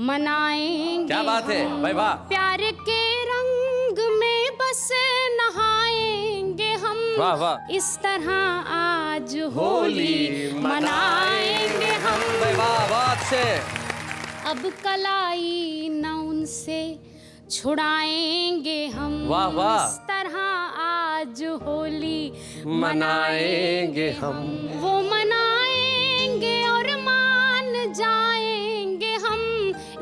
मनाएंगे। क्या बात है भाई, वाह। प्यार के रंग में बस नहाएंगे हम, वाह वाह। इस तरह आज होली मनाएंगे हम। भाई वाह, बहुत से। अब कलाई न उनसे छुड़ाएंगे हम, वाह वाह। इस तरह आज होली मनाएंगे हम, वो मनाएंगे और मान जाएंगे हम,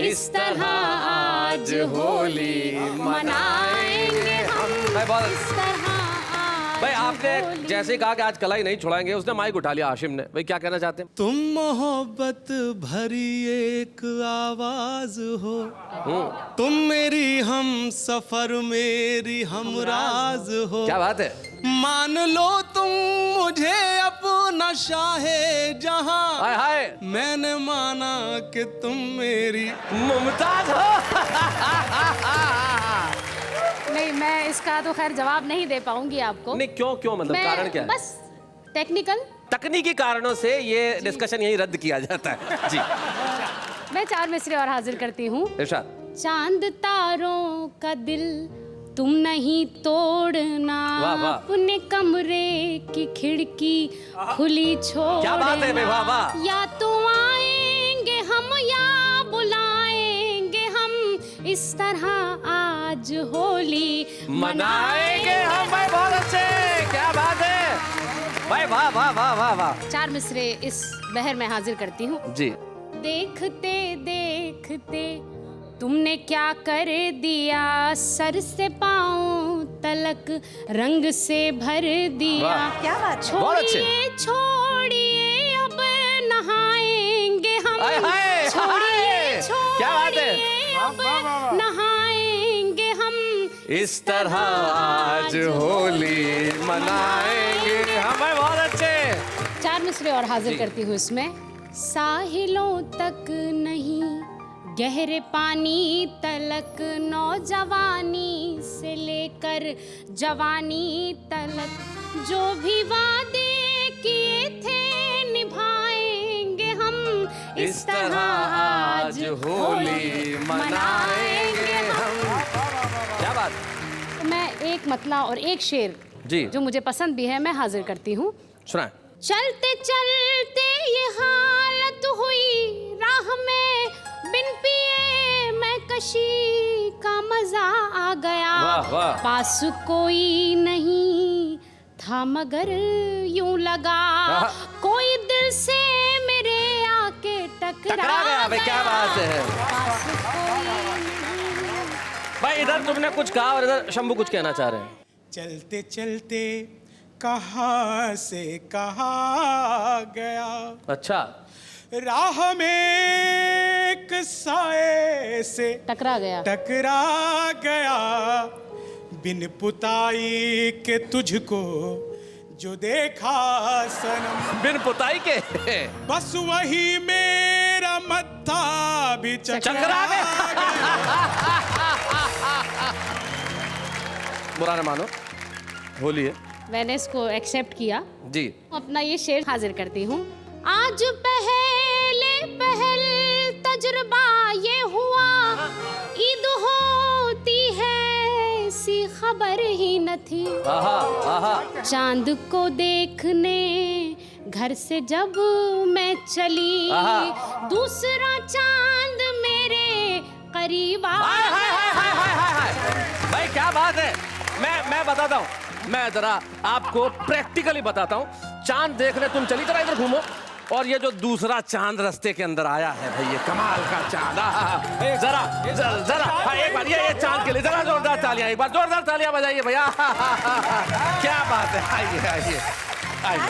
इस तरह आज होली मनाएंगे हम, इस तरह भाई आपने जैसे ही कहा कि आज कलाई नहीं छुड़ाएंगे, उसने माइक उठा लिया हाशिम ने। भाई क्या कहना चाहते हैं? तुम मोहब्बत भरी एक आवाज हो, तुम मेरी हम सफर मेरी हमराज हो। क्या बात है। मान लो तुम मुझे अपना शाहे जहां, हाय हाय। मैंने माना कि तुम मेरी मुमताज हो। नहीं, मैं इसका तो खैर जवाब नहीं दे पाऊंगी आपको। नहीं, क्यों मतलब कारण क्या है? बस टेक्निकल, तकनीकी कारणों से ये डिस्कशन यहीं रद्द किया जाता है जी। मैं 4 मिसरे और हाजिर करती हूँ। इरशाद। चांद तारों का दिल तुम नहीं तोड़ना, वाह वाह। अपने कमरे की खिड़की खुली छोड़ना। क्या बात है, वाह वाह। या तो आएंगे हम या बुलाएंगे हम, इस तरह आज होली मनाएंगे हम। भाई बहुत अच्छे, क्या बात है भाई, वाह वाह वाह वाह वाह। 4 मिसरे इस बहर में हाजिर करती हूँ जी। देखते देखते तुमने क्या कर दिया, सर से पाँव तलक रंग से भर दिया। क्या बात है। छोड़िए छोड़िए अब नहाएंगे हम, हाय हाय, छोड़िए क्या बात है। छोड़िए अब नहाएंगे हम, इस तरह आज होली मनाएंगे हम। भाई बहुत अच्छे। 4 मिसरे और हाजिर करती हूँ इसमें। साहिलों तक नहीं गहरे पानी तलक, नौजवानी से लेकर जवानी तलक, जो भी वादे किए थे निभाएंगे हम, इस तरह आज होली मनाएंगे हम। क्या बात। मैं एक मतला और एक शेर जी जो मुझे पसंद भी है मैं हाजिर करती हूँ। सुनाए। चलते चलते ये हालत हुई राह में, बिन पिए मैं कशी का मजा आ गया। वाह, वाह। पास कोई नहीं था मगर यूं लगा, कोई दिल से मेरे आके टकरा गया। भाई क्या बात है। पास कोई नहीं। भाई इधर तुमने कुछ कहा और इधर शंभू कुछ कहना चाह रहे हैं। चलते चलते कहाँ से कहाँ गया, अच्छा। राह में एक साए से टकरा गया, बिन पुताई के तुझको जो देखा सनम। बिन पुताई के बस वही मेरा मत्था भी चकरा गया। बुरा न मानो, होली है। मैंने इसको एक्सेप्ट किया जी। अपना ये शेर हाजिर करती हूँ। आज पहले तजुर्बा ये हुआ, ईद होती है सी खबर ही न थी। आहा, आहा। चांद को देखने घर से जब मैं चली, दूसरा चांद मेरे करीब भाई क्या बात है। मैं बताता हूँ, मैं जरा आपको प्रैक्टिकली बताता हूँ। चांद देखने तुम चली, जरा इधर घूमो, और ये जो दूसरा चांद रास्ते के अंदर आया है भाई, ये कमाल का चांद। जरा जरा हाँ, एक बार ये चांद के लिए जरा जोरदार तालियां, एक बार जोरदार तालियां बजाइए भैया। क्या बात है। आइए आइए आइए।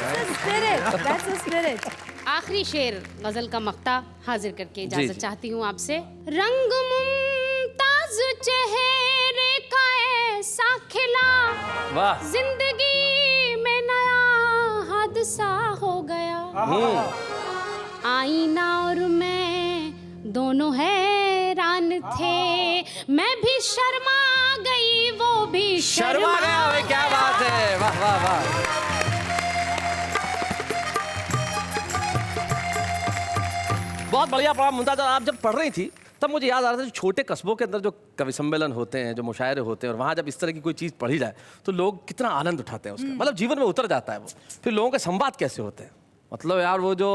आखिरी शेर गजल का मक्ता हाजिर करके जी, इजाजत जी। चाहती हूँ आपसे। रंग मुमताज चेहरे का ऐसा खिला, वाह। जिंदगी में नया हादसा हो गया। आईना और मैं दोनों हैरान थे, मैं भी शर्मा गई वो भी शर्मा गया। भाई क्या बात है, वाह वाह वाह। बहुत बढ़िया पढ़ा मुमताज। आप जब पढ़ रही थी तब मुझे याद आ रहा था छोटे कस्बों के अंदर जो कवि सम्मेलन होते हैं, जो मुशायरे होते हैं, और वहाँ जब इस तरह की कोई चीज़ पढ़ी जाए तो लोग कितना आनंद उठाते हैं उसका, मतलब जीवन में उतर जाता है वो। फिर लोगों के संवाद कैसे होते हैं, मतलब यार वो जो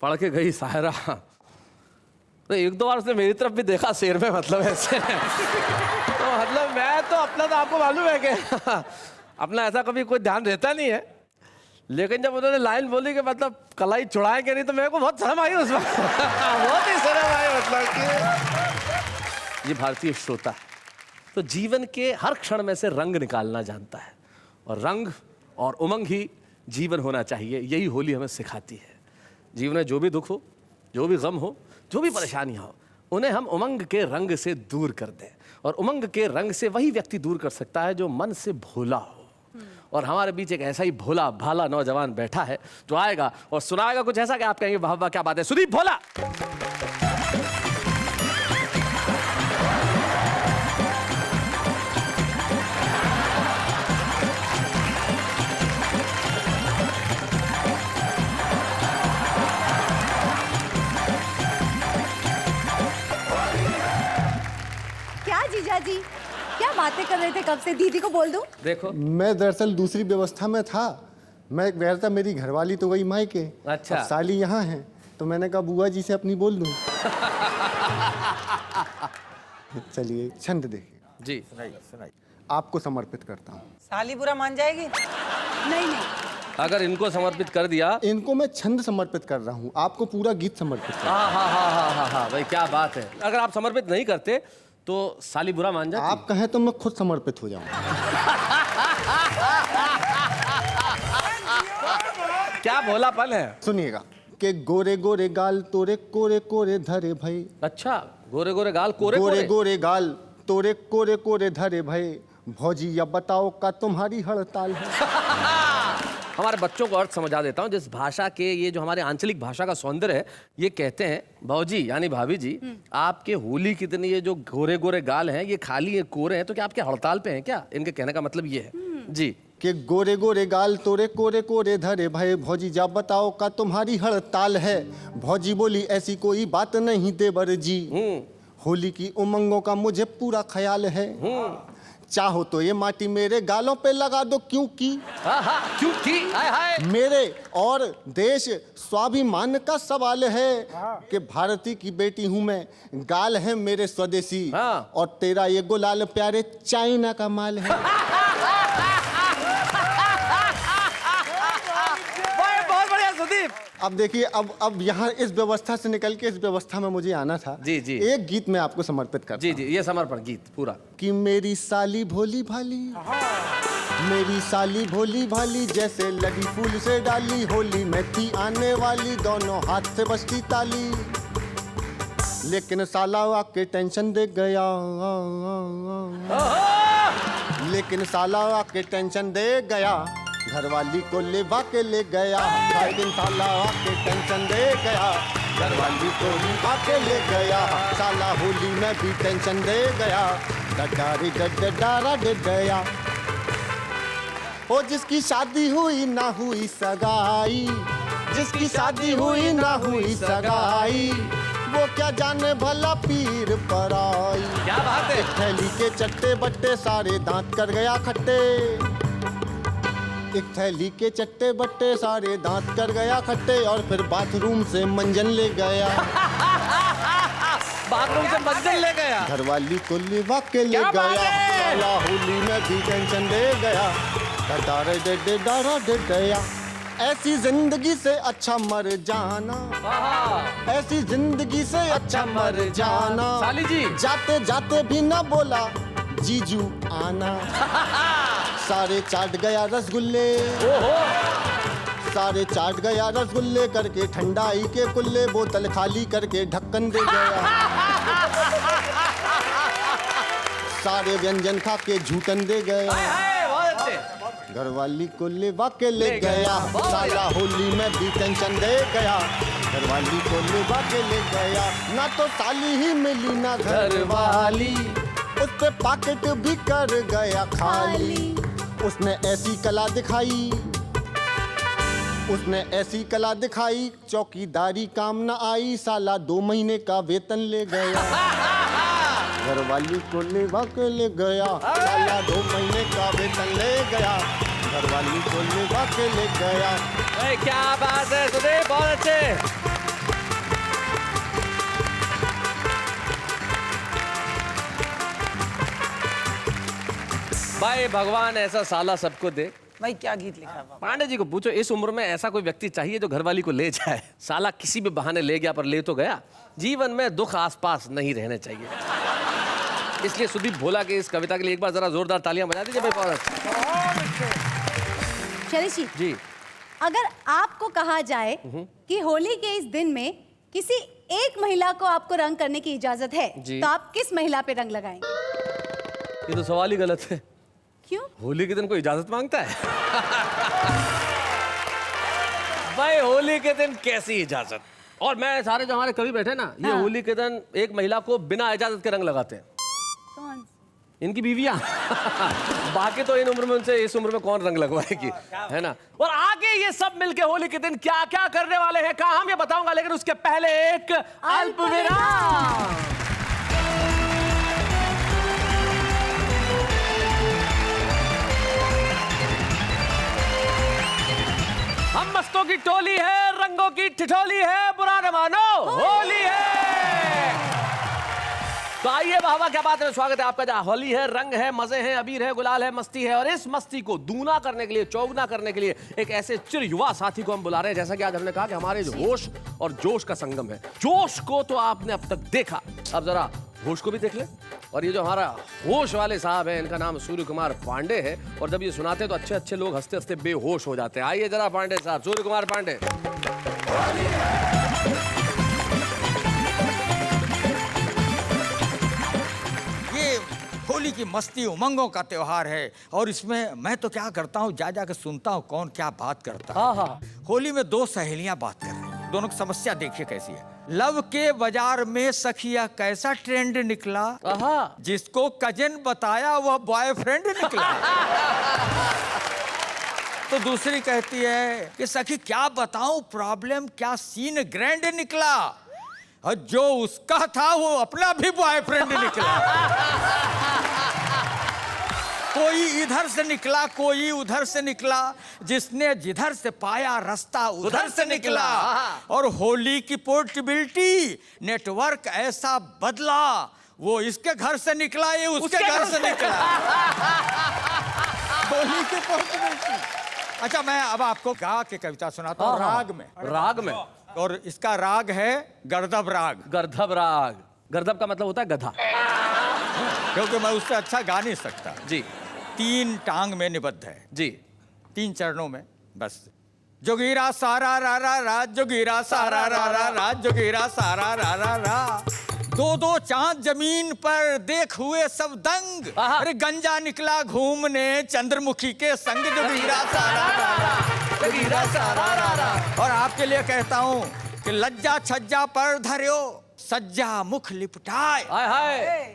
पढ़ के गई शायरा, तो एक दो बार उसने मेरी तरफ भी देखा शेर में, मतलब ऐसे तो मतलब मैं तो अपना, तो आपको मालूम है कि अपना ऐसा कभी कोई ध्यान रहता नहीं है, लेकिन जब उन्होंने लाइन बोली कि मतलब कलाई चुड़ाएंगे नहीं, तो मेरे को बहुत शर्म आई उस वक्त। बहुत ही शर्म आई, मतलब कि ये भारतीय श्रोता है तो जीवन के हर क्षण में से रंग निकालना जानता है, और रंग और उमंग ही जीवन होना चाहिए, यही होली हमें सिखाती है। जीवन में जो भी दुख हो, जो भी गम हो, जो भी परेशानियाँ हो, उन्हें हम उमंग के रंग से दूर कर दें। और उमंग के रंग से वही व्यक्ति दूर कर सकता है जो मन से भोला हो। और हमारे बीच एक ऐसा ही भोला भाला नौजवान बैठा है जो आएगा और सुनाएगा कुछ ऐसा कि आप कहेंगे वाह वाह क्या बात है। सुदीप भोला। क्या जीजा जी, क्या बातें कर रहे थे कब से? दीदी को बोल दूं? देखो, मैं दरअसल दूसरी व्यवस्था में था। मैं कह रहा था मेरी घरवाली तो गई मायके, अच्छा। अब साली यहाँ है, तो मैंने कहा बुआ जी से अपनी बोल दूं। चलिए छंद देखिए जी। सुनाइए। आपको समर्पित करता हूँ। साली बुरा मान जाएगी? नहीं नहीं, अगर इनको समर्पित कर दिया, इनको मैं छंद समर्पित कर रहा हूँ, आपको पूरा गीत समर्पित कर रहा हूँ। हाँ भाई क्या बात है। अगर आप समर्पित नहीं करते तो साली बुरा मान जाती। आप कहें तो मैं खुद समर्पित हो जाऊँ। क्या भोलापन है। सुनिएगा कि गोरे गोरे गाल तोरे कोरे कोरे धरे भाई। अच्छा, गोरे गोरे गाल कोरे गोरे गोरे गाल तोरे कोरे कोरे धरे भाई, भौजी या बताओ का तुम्हारी हड़ताल है। हमारे बच्चों को अर्थ समझा देता हूँ। जिस भाषा के, ये जो हमारे आंचलिक भाषा का सौंदर्य है, ये कहते हैं भौजी यानी भाभी जी, आपके होली कितनी ये जो गोरे गोरे गाल हैं ये खाली ये कोरे हैं, तो क्या आपके हड़ताल पे हैं क्या? इनके कहने का मतलब ये है जी कि गोरे गोरे गाल तोरे कोरे कोरे धरे भाई, भौजी जा बताओ का तुम्हारी हड़ताल है। भौजी बोली ऐसी कोई बात नहीं देवर जी, होली की उमंगों का मुझे पूरा ख्याल है। चाहो तो ये माटी मेरे गालों पे लगा दो, क्योंकि मेरे और देश स्वाभिमान का सवाल है कि भारती की बेटी हूं मैं, गाल है मेरे स्वदेशी, और तेरा ये गुलाल प्यारे चाइना का माल है। बहुत बढ़िया सुदीप। अब देखिए, अब यहाँ इस व्यवस्था से निकल के इस व्यवस्था में मुझे आना था। जी जी। एक गीत मैं आपको समर्पित करता हूं। जी, ये समर्पण गीत पूरा। कि मेरी साली भोली भाली, मेरी साली भोली भाली, जैसे लगी फूल से डाली, होली में थी आने वाली, दोनों हाथ से बजती ताली, लेकिन साला आके टेंशन दे गया, लेकिन साला आके टेंशन दे गया, घरवाली को लेवा के ले गया, लेकिन साला आके टेंशन दे गया, घरवाली को लेवा के ले गया, साला होली में भी टेंशन दे गया, डडारी डडारा डे गया। ओ जिसकी शादी हुई ना हुई सगाई, जिसकी शादी हुई ना हुई सगाई, वो क्या जाने भला पीर पर आई। क्या बात है। थैली के चट्टे बट्टे सारे दांत कर गया खट्टे, एक थैली के चट्टे बट्टे सारे दांत कर गया खट्टे, और फिर बाथरूम से मंजन ले गया, बाथरूम से मंजन ले गया, घरवाली को लेवा के ले गया, साला होली में भी टेंशन दे गया, डडारे डे डारा डे गया। ऐसी जिंदगी से अच्छा मर जाना, ऐसी जिंदगी से अच्छा मर जाना, साली जी जाते जाते भी ना बोला जीजू आना, सारे चाट गया रसगुल्ले, सारे चाट गया रसगुल्ले करके, ठंडाई के कुल्ले बोतल खाली करके ढक्कन दे गया, सारे व्यंजन खा के झूठन दे गया, घरवाली को लेवा के ले गया, साला होली में भी टेंशन दे गया, घरवाली को लेवा के ले गया, ना तो साली ही मिली ना घरवाली, उससे पॉकेट भी कर गया खाली, उसने ऐसी कला दिखाई, उसने ऐसी कला दिखाई, चौकीदारी काम न आई, साला 2 महीने का वेतन ले गया, घरवाली को लेवा के ले गया, साला 2 महीने का वेतन ले गया, घरवाली को लेवा के ले गया। क्या बात है सुदीप, बहुत अच्छे। भाई भगवान ऐसा साला सबको दे। भाई क्या गीत लिखा है? पांडे जी को पूछो, इस उम्र में ऐसा कोई व्यक्ति चाहिए जो घरवाली को ले जाए। साला किसी भी बहाने ले गया, पर ले तो गया। जीवन में दुख आसपास नहीं रहने चाहिए। इसलिए सुदीप भोला के इस कविता के लिए एक बार जरा जोरदार तालियां बजा दीजिए भाई। बहुत शैलेश जी, अगर आपको कहा जाए कि होली के इस दिन में किसी एक महिला को आपको रंग करने की इजाजत है, तो आप किस महिला पे रंग लगाएंगे? ये तो सवाल ही गलत है। क्यों? होली के दिन कोई इजाजत मांगता है? भाई होली के दिन कैसी इजाजत? और मैं सारे जो हमारे कवि बैठे ना, ये होली के दिन एक महिला को बिना इजाजत के रंग लगाते हैं। कौन? इनकी बीवियां। बाकी तो इन उम्र में उनसे इस उम्र में कौन रंग लगवाएगी, है ना। और आगे ये सब मिलके होली के दिन क्या क्या करने वाले हैं, कहा हम ये बताऊंगा, लेकिन उसके पहले एक अल्प विराम। हम मस्तों की टोली है, रंगों की ठिठोली है, बुरा न मानो होली है। तो आइए वाह क्या बात है, स्वागत है आपका। जहाँ होली है, रंग है, मजे हैं, अबीर है, गुलाल है, मस्ती है, और इस मस्ती को दूना करने के लिए, चौगुना करने के लिए एक ऐसे चिर युवा साथी को हम बुला रहे हैं। जैसा कि आज हमने कहा कि हमारे जो होश और जोश का संगम है। जोश को तो आपने अब तक देखा, अब जरा होश को भी देख ले। और ये जो हमारा होश वाले साहब हैं, इनका नाम सूर्य कुमार पांडे है, और जब ये सुनाते हैं तो अच्छे अच्छे लोग हंसते हंसते बेहोश हो जाते हैं। आइए जरा पांडे साहब, सूर्य कुमार पांडे। होली की मस्ती उमंगों का त्योहार है, और इसमें मैं तो क्या करता हूँ, जा जाकर सुनता हूँ कौन क्या बात करता है। होली में दो सहेलियां बात कर रही हैं, दोनों की समस्या देखिए कैसी है। लव के बाजार में सखिया कैसा ट्रेंड निकला, जिसको कजन बताया वह बॉयफ्रेंड निकला। तो दूसरी कहती है कि सखी क्या बताऊं, प्रॉब्लम क्या सीन ग्रैंड निकला, और जो उसका था वो अपना भी बॉयफ्रेंड निकला। कोई इधर से निकला, कोई उधर से निकला, जिसने जिधर से पाया रास्ता उधर से निकला। और होली की पोर्टेबिलिटी नेटवर्क ऐसा बदला, वो इसके घर से निकला, ये उसके घर से निकला। होली की पोर्टेबिलिटी। अच्छा, मैं अब आपको गा के कविता सुनाता हूँ राग में। राग में? और इसका राग है गर्दभ राग। गर्दभ राग, गर्दभ का मतलब होता है गधा। क्योंकि मैं उससे अच्छा गा नहीं सकता जी। 3 टांग में निबद्ध है जी, 3 चरणों में बस। जोगीरा सारा रा रा रा, जोगीरा सारा रा रा रा, जोगीरा सारा रा रा रा। 2-2 चांद जमीन पर देख हुए सब दंग, अरे गंजा निकला घूमने चंद्रमुखी के संग। जोगीरा सारा रा रा, जोगीरा सारा रा रा। और आपके लिए कहता हूँ कि लज्जा छज्जा पर धर्यो, सज्जा मुख लिपटाए,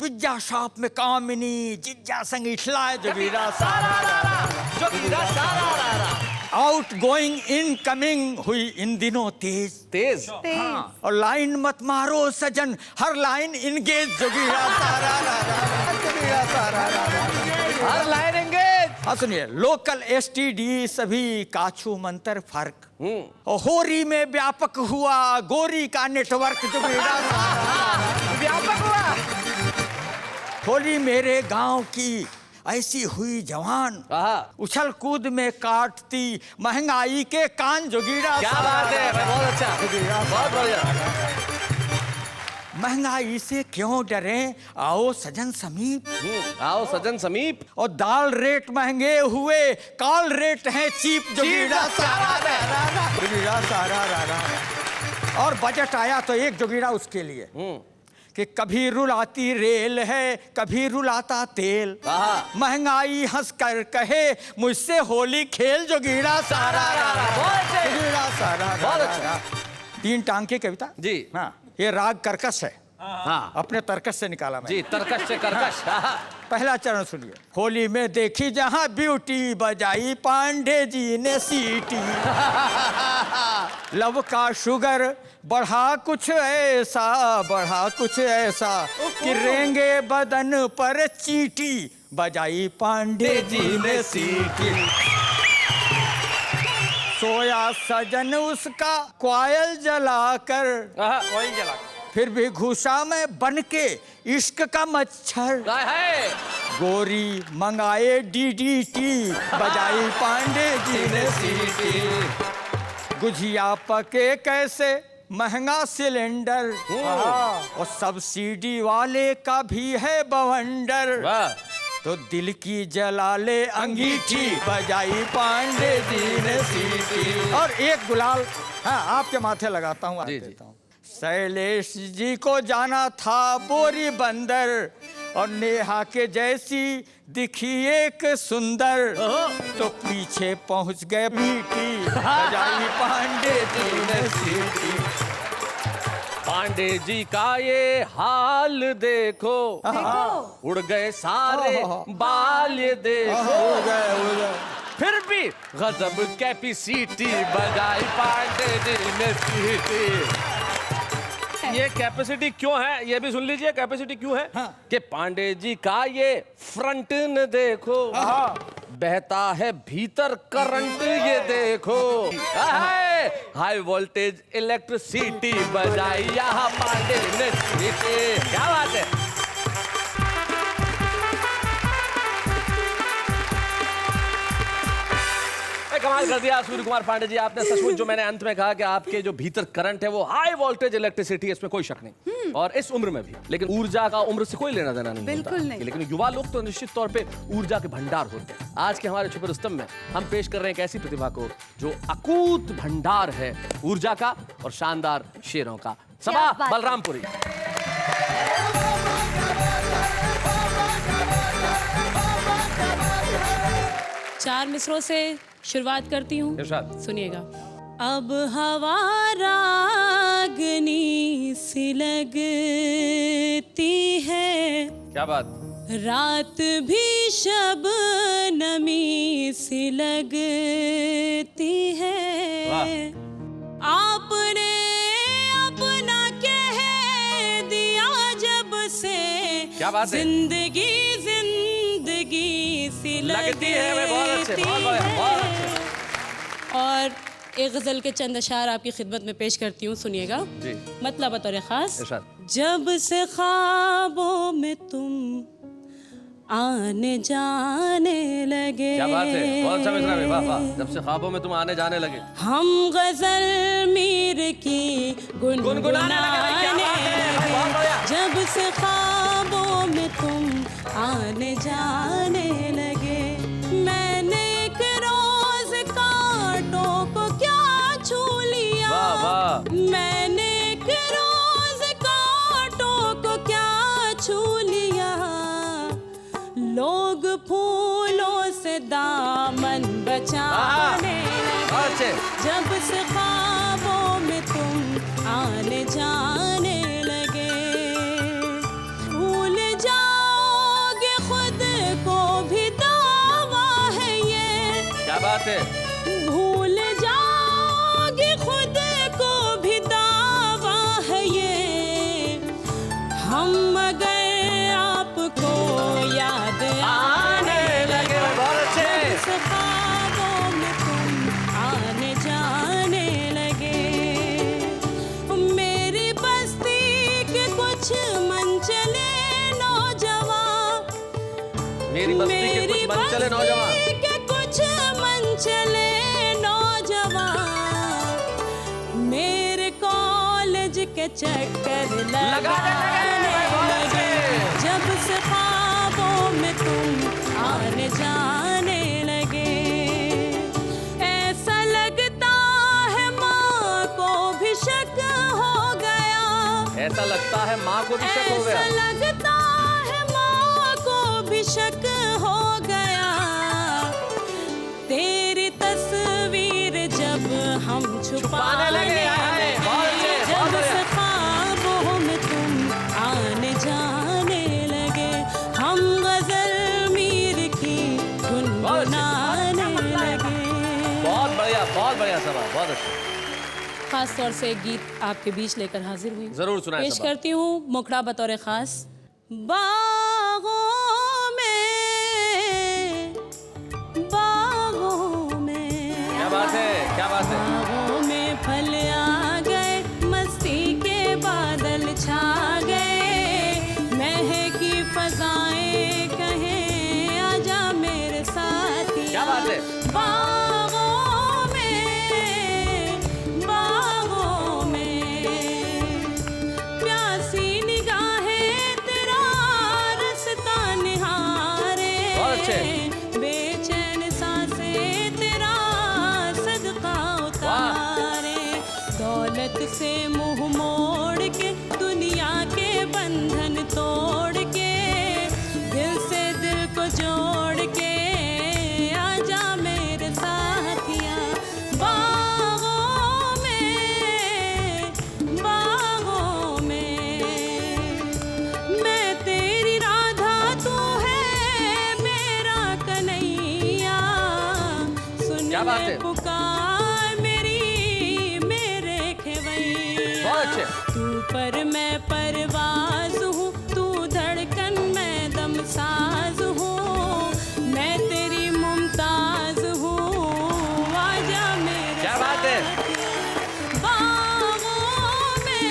पिज्जा शॉप में कामिनी जिज्जा संग इठलाए। जोगीरा सारा रा रा, जोगीरा सारा रा रा। आउट गोइंग इन कमिंग हुई इन दिनों तेज तेज। हाँ। और लाइन मत मारो सजन, हर लाइन इंगेज। जोगीरा सारा रा रा, जोगीरा सारा रा रा, हर लाइन इंगेज। हाँ सुनिए, लोकल एसटीडी सभी काछू मंतर फर्क, और होरी में व्यापक हुआ गोरी का नेटवर्क। जोगीरा व्यापक हुआ। होली मेरे गांव की ऐसी हुई जवान, उछल कूद में काटती महंगाई के कान। जोगीरा क्या बात है, बहुत अच्छा, बहुत बढ़िया। महंगाई से क्यों डरे, आओ सजन समीप, आओ सजन समीप। और दाल रेट महंगे हुए, कॉल रेट है चीप। जोगीरा सारा रा रा, जोगीरा सारा रा रा। और बजट आया तो एक जोगीरा उसके लिए कि कभी रुलाती रेल है, कभी रुलाता तेल, महंगाई हंस कर कहे मुझसे होली खेल। जोगीरा सारा रा रा, जोगीरा सारा रा रा। 3 टांग की कविता जी। हाँ, ये राग कर्कश है। हाँ, अपने तर्कश से निकाला मैं जी, तर्कश से कर्कश। पहला चरण सुनिए। होली में देखी जहां ब्यूटी, बजाई पांडे जी ने सीटी। लव का शुगर बढ़ा कुछ ऐसा, बढ़ा कुछ ऐसा, कि रेंगे बदन पर चीटी, बजाई पांडे जी ने सीटी। सोया सजन उसका क्वायल जलाकर, क्वायल जलाकर, फिर भी घुसा में बन के इश्क का मच्छर। गोरी मंगाए डीडीटी, बजाई पांडे जी ने सीटी। गुझिया पके कैसे महंगा सिलेंडर और सब्सिडी वाले का भी है बवंडर। तो दिल की जला ले अंगीठी बजाई पांडे जी ने सीटी। और एक गुलाल हाँ आपके माथे लगाता हूँ, देता हूँ। शैलेश जी को जाना था बोरी बंदर और नेहा के जैसी दिखी एक सुंदर, तो पीछे पहुंच गए पीटी बजाई पांडे जी ने सीटी। पांडे जी का ये हाल देखो, उड़ गए सारे बाल ये देखो, फिर भी गजब कैपेसिटी बजाई पांडे जी ने सीटी। ये कैपेसिटी क्यों है ये भी सुन लीजिए, कैपेसिटी क्यों है कि पांडे जी का ये फ्रंट न देखो, बहता है भीतर करंट ये देखो, हाई वोल्टेज इलेक्ट्रिसिटी बजाई यहाँ पांडे ने सीटी। क्या बात है। कमाल कर दिया सूर्य कुमार पांडे जी आपने, सचमुच जो मैंने अंत में कहा कि आपके जो भीतर करंट है वो हाई वोल्टेज इलेक्ट्रिसिटी है, इसमें कोई शक नहीं, और इस उम्र में भी। लेकिन ऊर्जा का उम्र से कोई लेना देना नहीं, बिल्कुल नहीं। लेकिन युवा लोग तो निश्चित तौर पे ऊर्जा के भंडार होते हैं। आज के हमारे छुपे रुस्तम में हम पेश कर रहे हैं एक ऐसी प्रतिभा को जो अकूत भंडार है ऊर्जा का और शानदार शेरों का। सबा बलरामपुरी। चार मिसरों से शुरुआत करती हूँ, सुनिएगा। अब हवा रागनी सी लगती है, क्या बात। रात भी शबनमी सी लगती है, आपने अपना कह दिया जब से, क्या बात है। जिंदगी सी लगती है, बहुत अच्छे, बहुत अच्छे। और एक गजल के चंद अशार आपकी खिदमत में पेश करती हूँ, सुनिएगा। मतलब बतौर खास। जब से ख्वाबों में तुम आने जाने लगे, क्या बात है, बहुत अच्छा मिसरा है, वाह वाह। जब से ख्वाबों में तुम आने जाने लगे, हम गजल मीर की गुनगुनाने लगे, जब से ख्वाबों में तुम आने जाने लगे, मैंने एक रोज कांटों को क्या छू लिया, मैंने एक रोज कांटों को क्या छू लिया, लोग फूलों से दामन बचाने लगे, जब से ख्वाबों में तुम आने जाने लगे, भूल जाओगे खुद को भी दावा है ये, क्या बात है, भूल जाओगे खुद को भी दावा है ये, हम मगर आपको याद आने लगे, जब से ख्वाबों में तुम आने जाने लगे, मेरी बस्ती के कुछ मनचले नौजवान, मेरी बस्ती के कुछ मनचले नौजवान, के कुछ मनचले नौजवान, मेरे कॉलेज के चक्कर लगाने लगे, जब से ख्वाबों में तुम आने जाने लगे, ऐसा लगता है माँ को भी शक हो गया, ऐसा लगता है माँ को भी शक हो गया, ऐसा लगता है माँ को भी शक हो गया, तेरी तस्वीर जब हम छुपाने लगे, जब से ख्वाबों में तुम आने जाने लगे, हम गजल मीर की गुनगुनाने लगे। बहुत बढ़िया सबा, बहुत अच्छा। खास तौर से एक गीत आपके बीच लेकर हाजिर हुई, जरूर सुनाएं पेश सबा। करती हूँ मुखड़ा बतौर खास। बागों में क्या बात है, क्या बात है, बागों में फल आ गए, मस्ती के बादल छा गए, महकी फजाएं कहें आजा मेरे साथी, क्या बात है, बागों में बात है। पुकार मेरी मेरे खेवैया, बहुत अच्छे। तू पर मैं परवाज हूँ, तू धड़कन मैं दम साज हूँ, मैं तेरी मुमताज हूँ, आजा मेरे क्या बात है। बागों में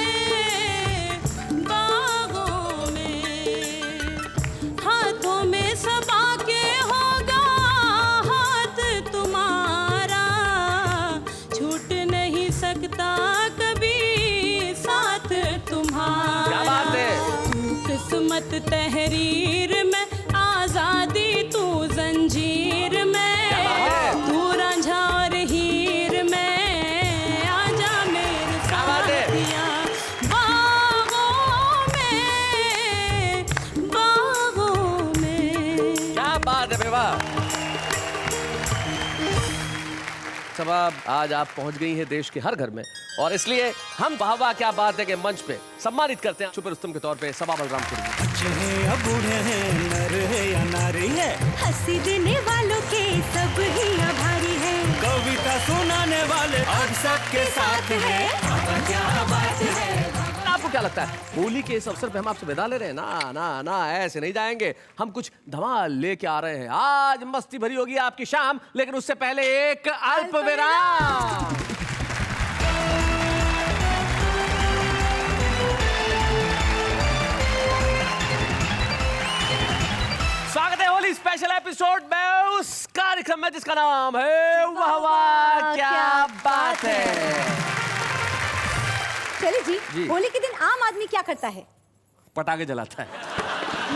हाथों में सबा के होगा हाथ तुम्हारा, छूट नहीं सकता कभी साथ तुम्हारा। क्या बात है। तू किस्मत तहरीर में, आजादी तू जंजीर में, तू रांझा और हीर में, आजा मेरे साथिया। क्या बात है बेवा। सबाब, आज आप पहुंच गई हैं देश के हर घर में, और इसलिए हम वाह वाह क्या बात है के मंच पे सम्मानित करते हैं छुपे रुस्तम के तौर पे सबा बलरामपुर। बच्चे हैं या बूढ़े हैं, नर है या नारी है, हंसी देने वालों के सब ही आभारी है, कविता सुनाने वाले अब सबके साथ है। क्या बात है। आपको क्या लगता है होली के इस अवसर पे हम आपसे विदा ले रहे हैं? ना ना ना, ऐसे नहीं जाएंगे। हम कुछ धमाल लेके आ रहे हैं। आज मस्ती भरी होगी आपकी शाम, लेकिन उससे पहले एक अल्प विराम। स्वागत है होली स्पेशल एपिसोड में उस कार्यक्रम में जिसका नाम है वाह वाह क्या बात है। चलिए जी, होली के दिन आम आदमी क्या करता है? पटाखे जलाता है।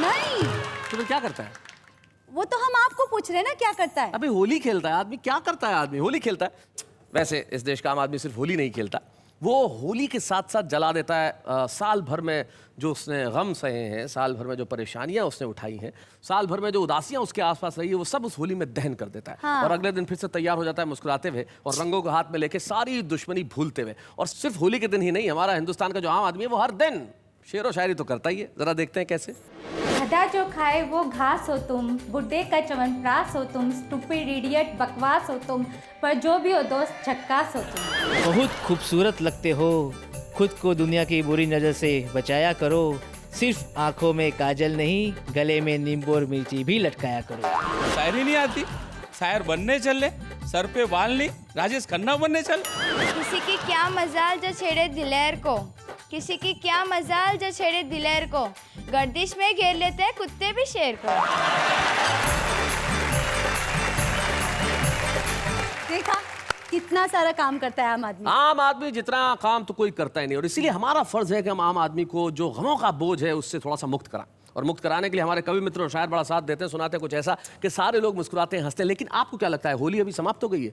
नहीं, तो फिर क्या करता है? वो तो हम आपको पूछ रहे हैं ना, क्या करता है? अबे होली खेलता है आदमी। क्या करता है आदमी? होली खेलता है। वैसे इस देश का आम आदमी सिर्फ होली नहीं खेलता, वो होली के साथ साथ जला देता है साल भर में जो उसने गम सहे हैं, साल भर में जो परेशानियां उसने उठाई हैं, साल भर में जो उदासियां उसके आसपास रही है, वो सब उस होली में दहन कर देता है। हाँ। और अगले दिन फिर से तैयार हो जाता है मुस्कुराते हुए और रंगों को हाथ में लेके सारी दुश्मनी भूलते हुए। और सिर्फ होली के दिन ही नहीं, हमारा हिंदुस्तान का जो आम आदमी है वो हर दिन शेर व शायरी तो करता ही है। जरा देखते हैं कैसे। गधा जो खाए वो घास हो तुम, बुड्ढे का च्यवनप्राश हो तुम, स्टूपिड इडियट बकवास हो तुम, पर जो भी हो दोस्त झक्कास हो तुम। बहुत खूबसूरत लगते हो, खुद को दुनिया की बुरी नज़र से बचाया करो, सिर्फ आंखों में काजल नहीं, गले में नींबू और मिर्ची भी लटकाया करो। शायरी नहीं आती, शायर बनने चल ले, सर पे बाल ली, राजेश खन्ना बनने चल। किसी की क्या मजाल जो छेड़े दिलेर को, किसी की क्या मजाल जो छेड़े दिलेर को, गर्दिश में घेर लेते हैं कुत्ते भी शेर को। देखा कितना सारा काम करता है आम आदमी। आम आदमी जितना काम तो कोई करता ही नहीं, और इसीलिए हमारा फर्ज है कि हम आम आदमी को जो गमों का बोझ है उससे थोड़ा सा मुक्त कराएं। और मुक्त कराने के लिए हमारे कवि मित्र और शायर बड़ा साथ देते हैं, सुनाते हैं कुछ ऐसा कि सारे लोग मुस्कुराते हैं, हंसते हैं। लेकिन आपको क्या लगता है होली अभी समाप्त हो गई है?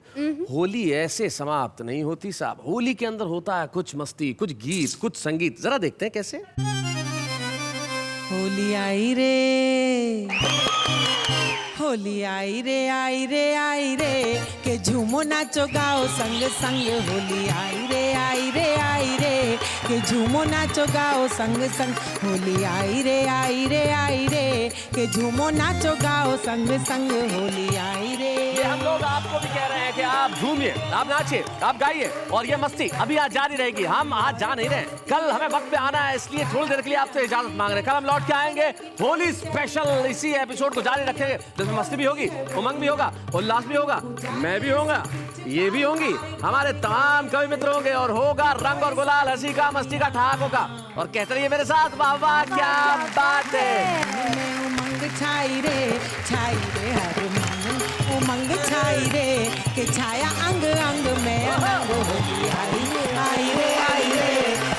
होली ऐसे समाप्त नहीं होती साहब। होली के अंदर होता है कुछ मस्ती, कुछ गीत, कुछ संगीत। जरा देखते हैं कैसे। होली आई रे, होली आई रे आई रे आई रे, के झूमो नाचो गाओ संग संग। होली आई रे आई रे आई रे, के झूमो नाचो गाओ संग संग। होली आई रे आई रे आई रे, के झूमो नाचो गाओ संग संग। होली आई रे। ये हम लोग आपको भी कह रहे हैं कि आप झूमिए, आप नाचिए, आप गाइए, और ये मस्ती अभी आज जारी रहेगी। हम आज जा नहीं रहे, कल हमें वक्त पे आना है, इसलिए थोड़ी देर के लिए आपसे इजाजत मांग रहे हैं। कल हम लौट के आएंगे होली स्पेशल, इसी एपिसोड को जारी रखेंगे जिसमें मस्ती भी होगी, उमंग भी होगा, उल्लास भी होगा, मैं भी होगा, ये भी होंगी, हमारे तमाम कवि मित्र होंगे, और होगा रंग और गुलाल, हंसी का, मस्ती का, ठहाकों का। और कहते रहिए मेरे साथ वाह वाह क्या बात है। उमंग छाई रे हर मन, उमंग छाई रे के छाया अंग अंग में अंग। होली आई रे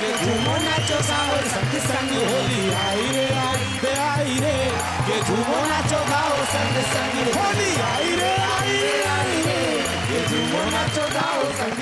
के झूमो नाचो गाओ संग संग। होली आई रे के झूमो नाचो गाओ संग संग। होली आई रे के झूमो नाचो गाओ संग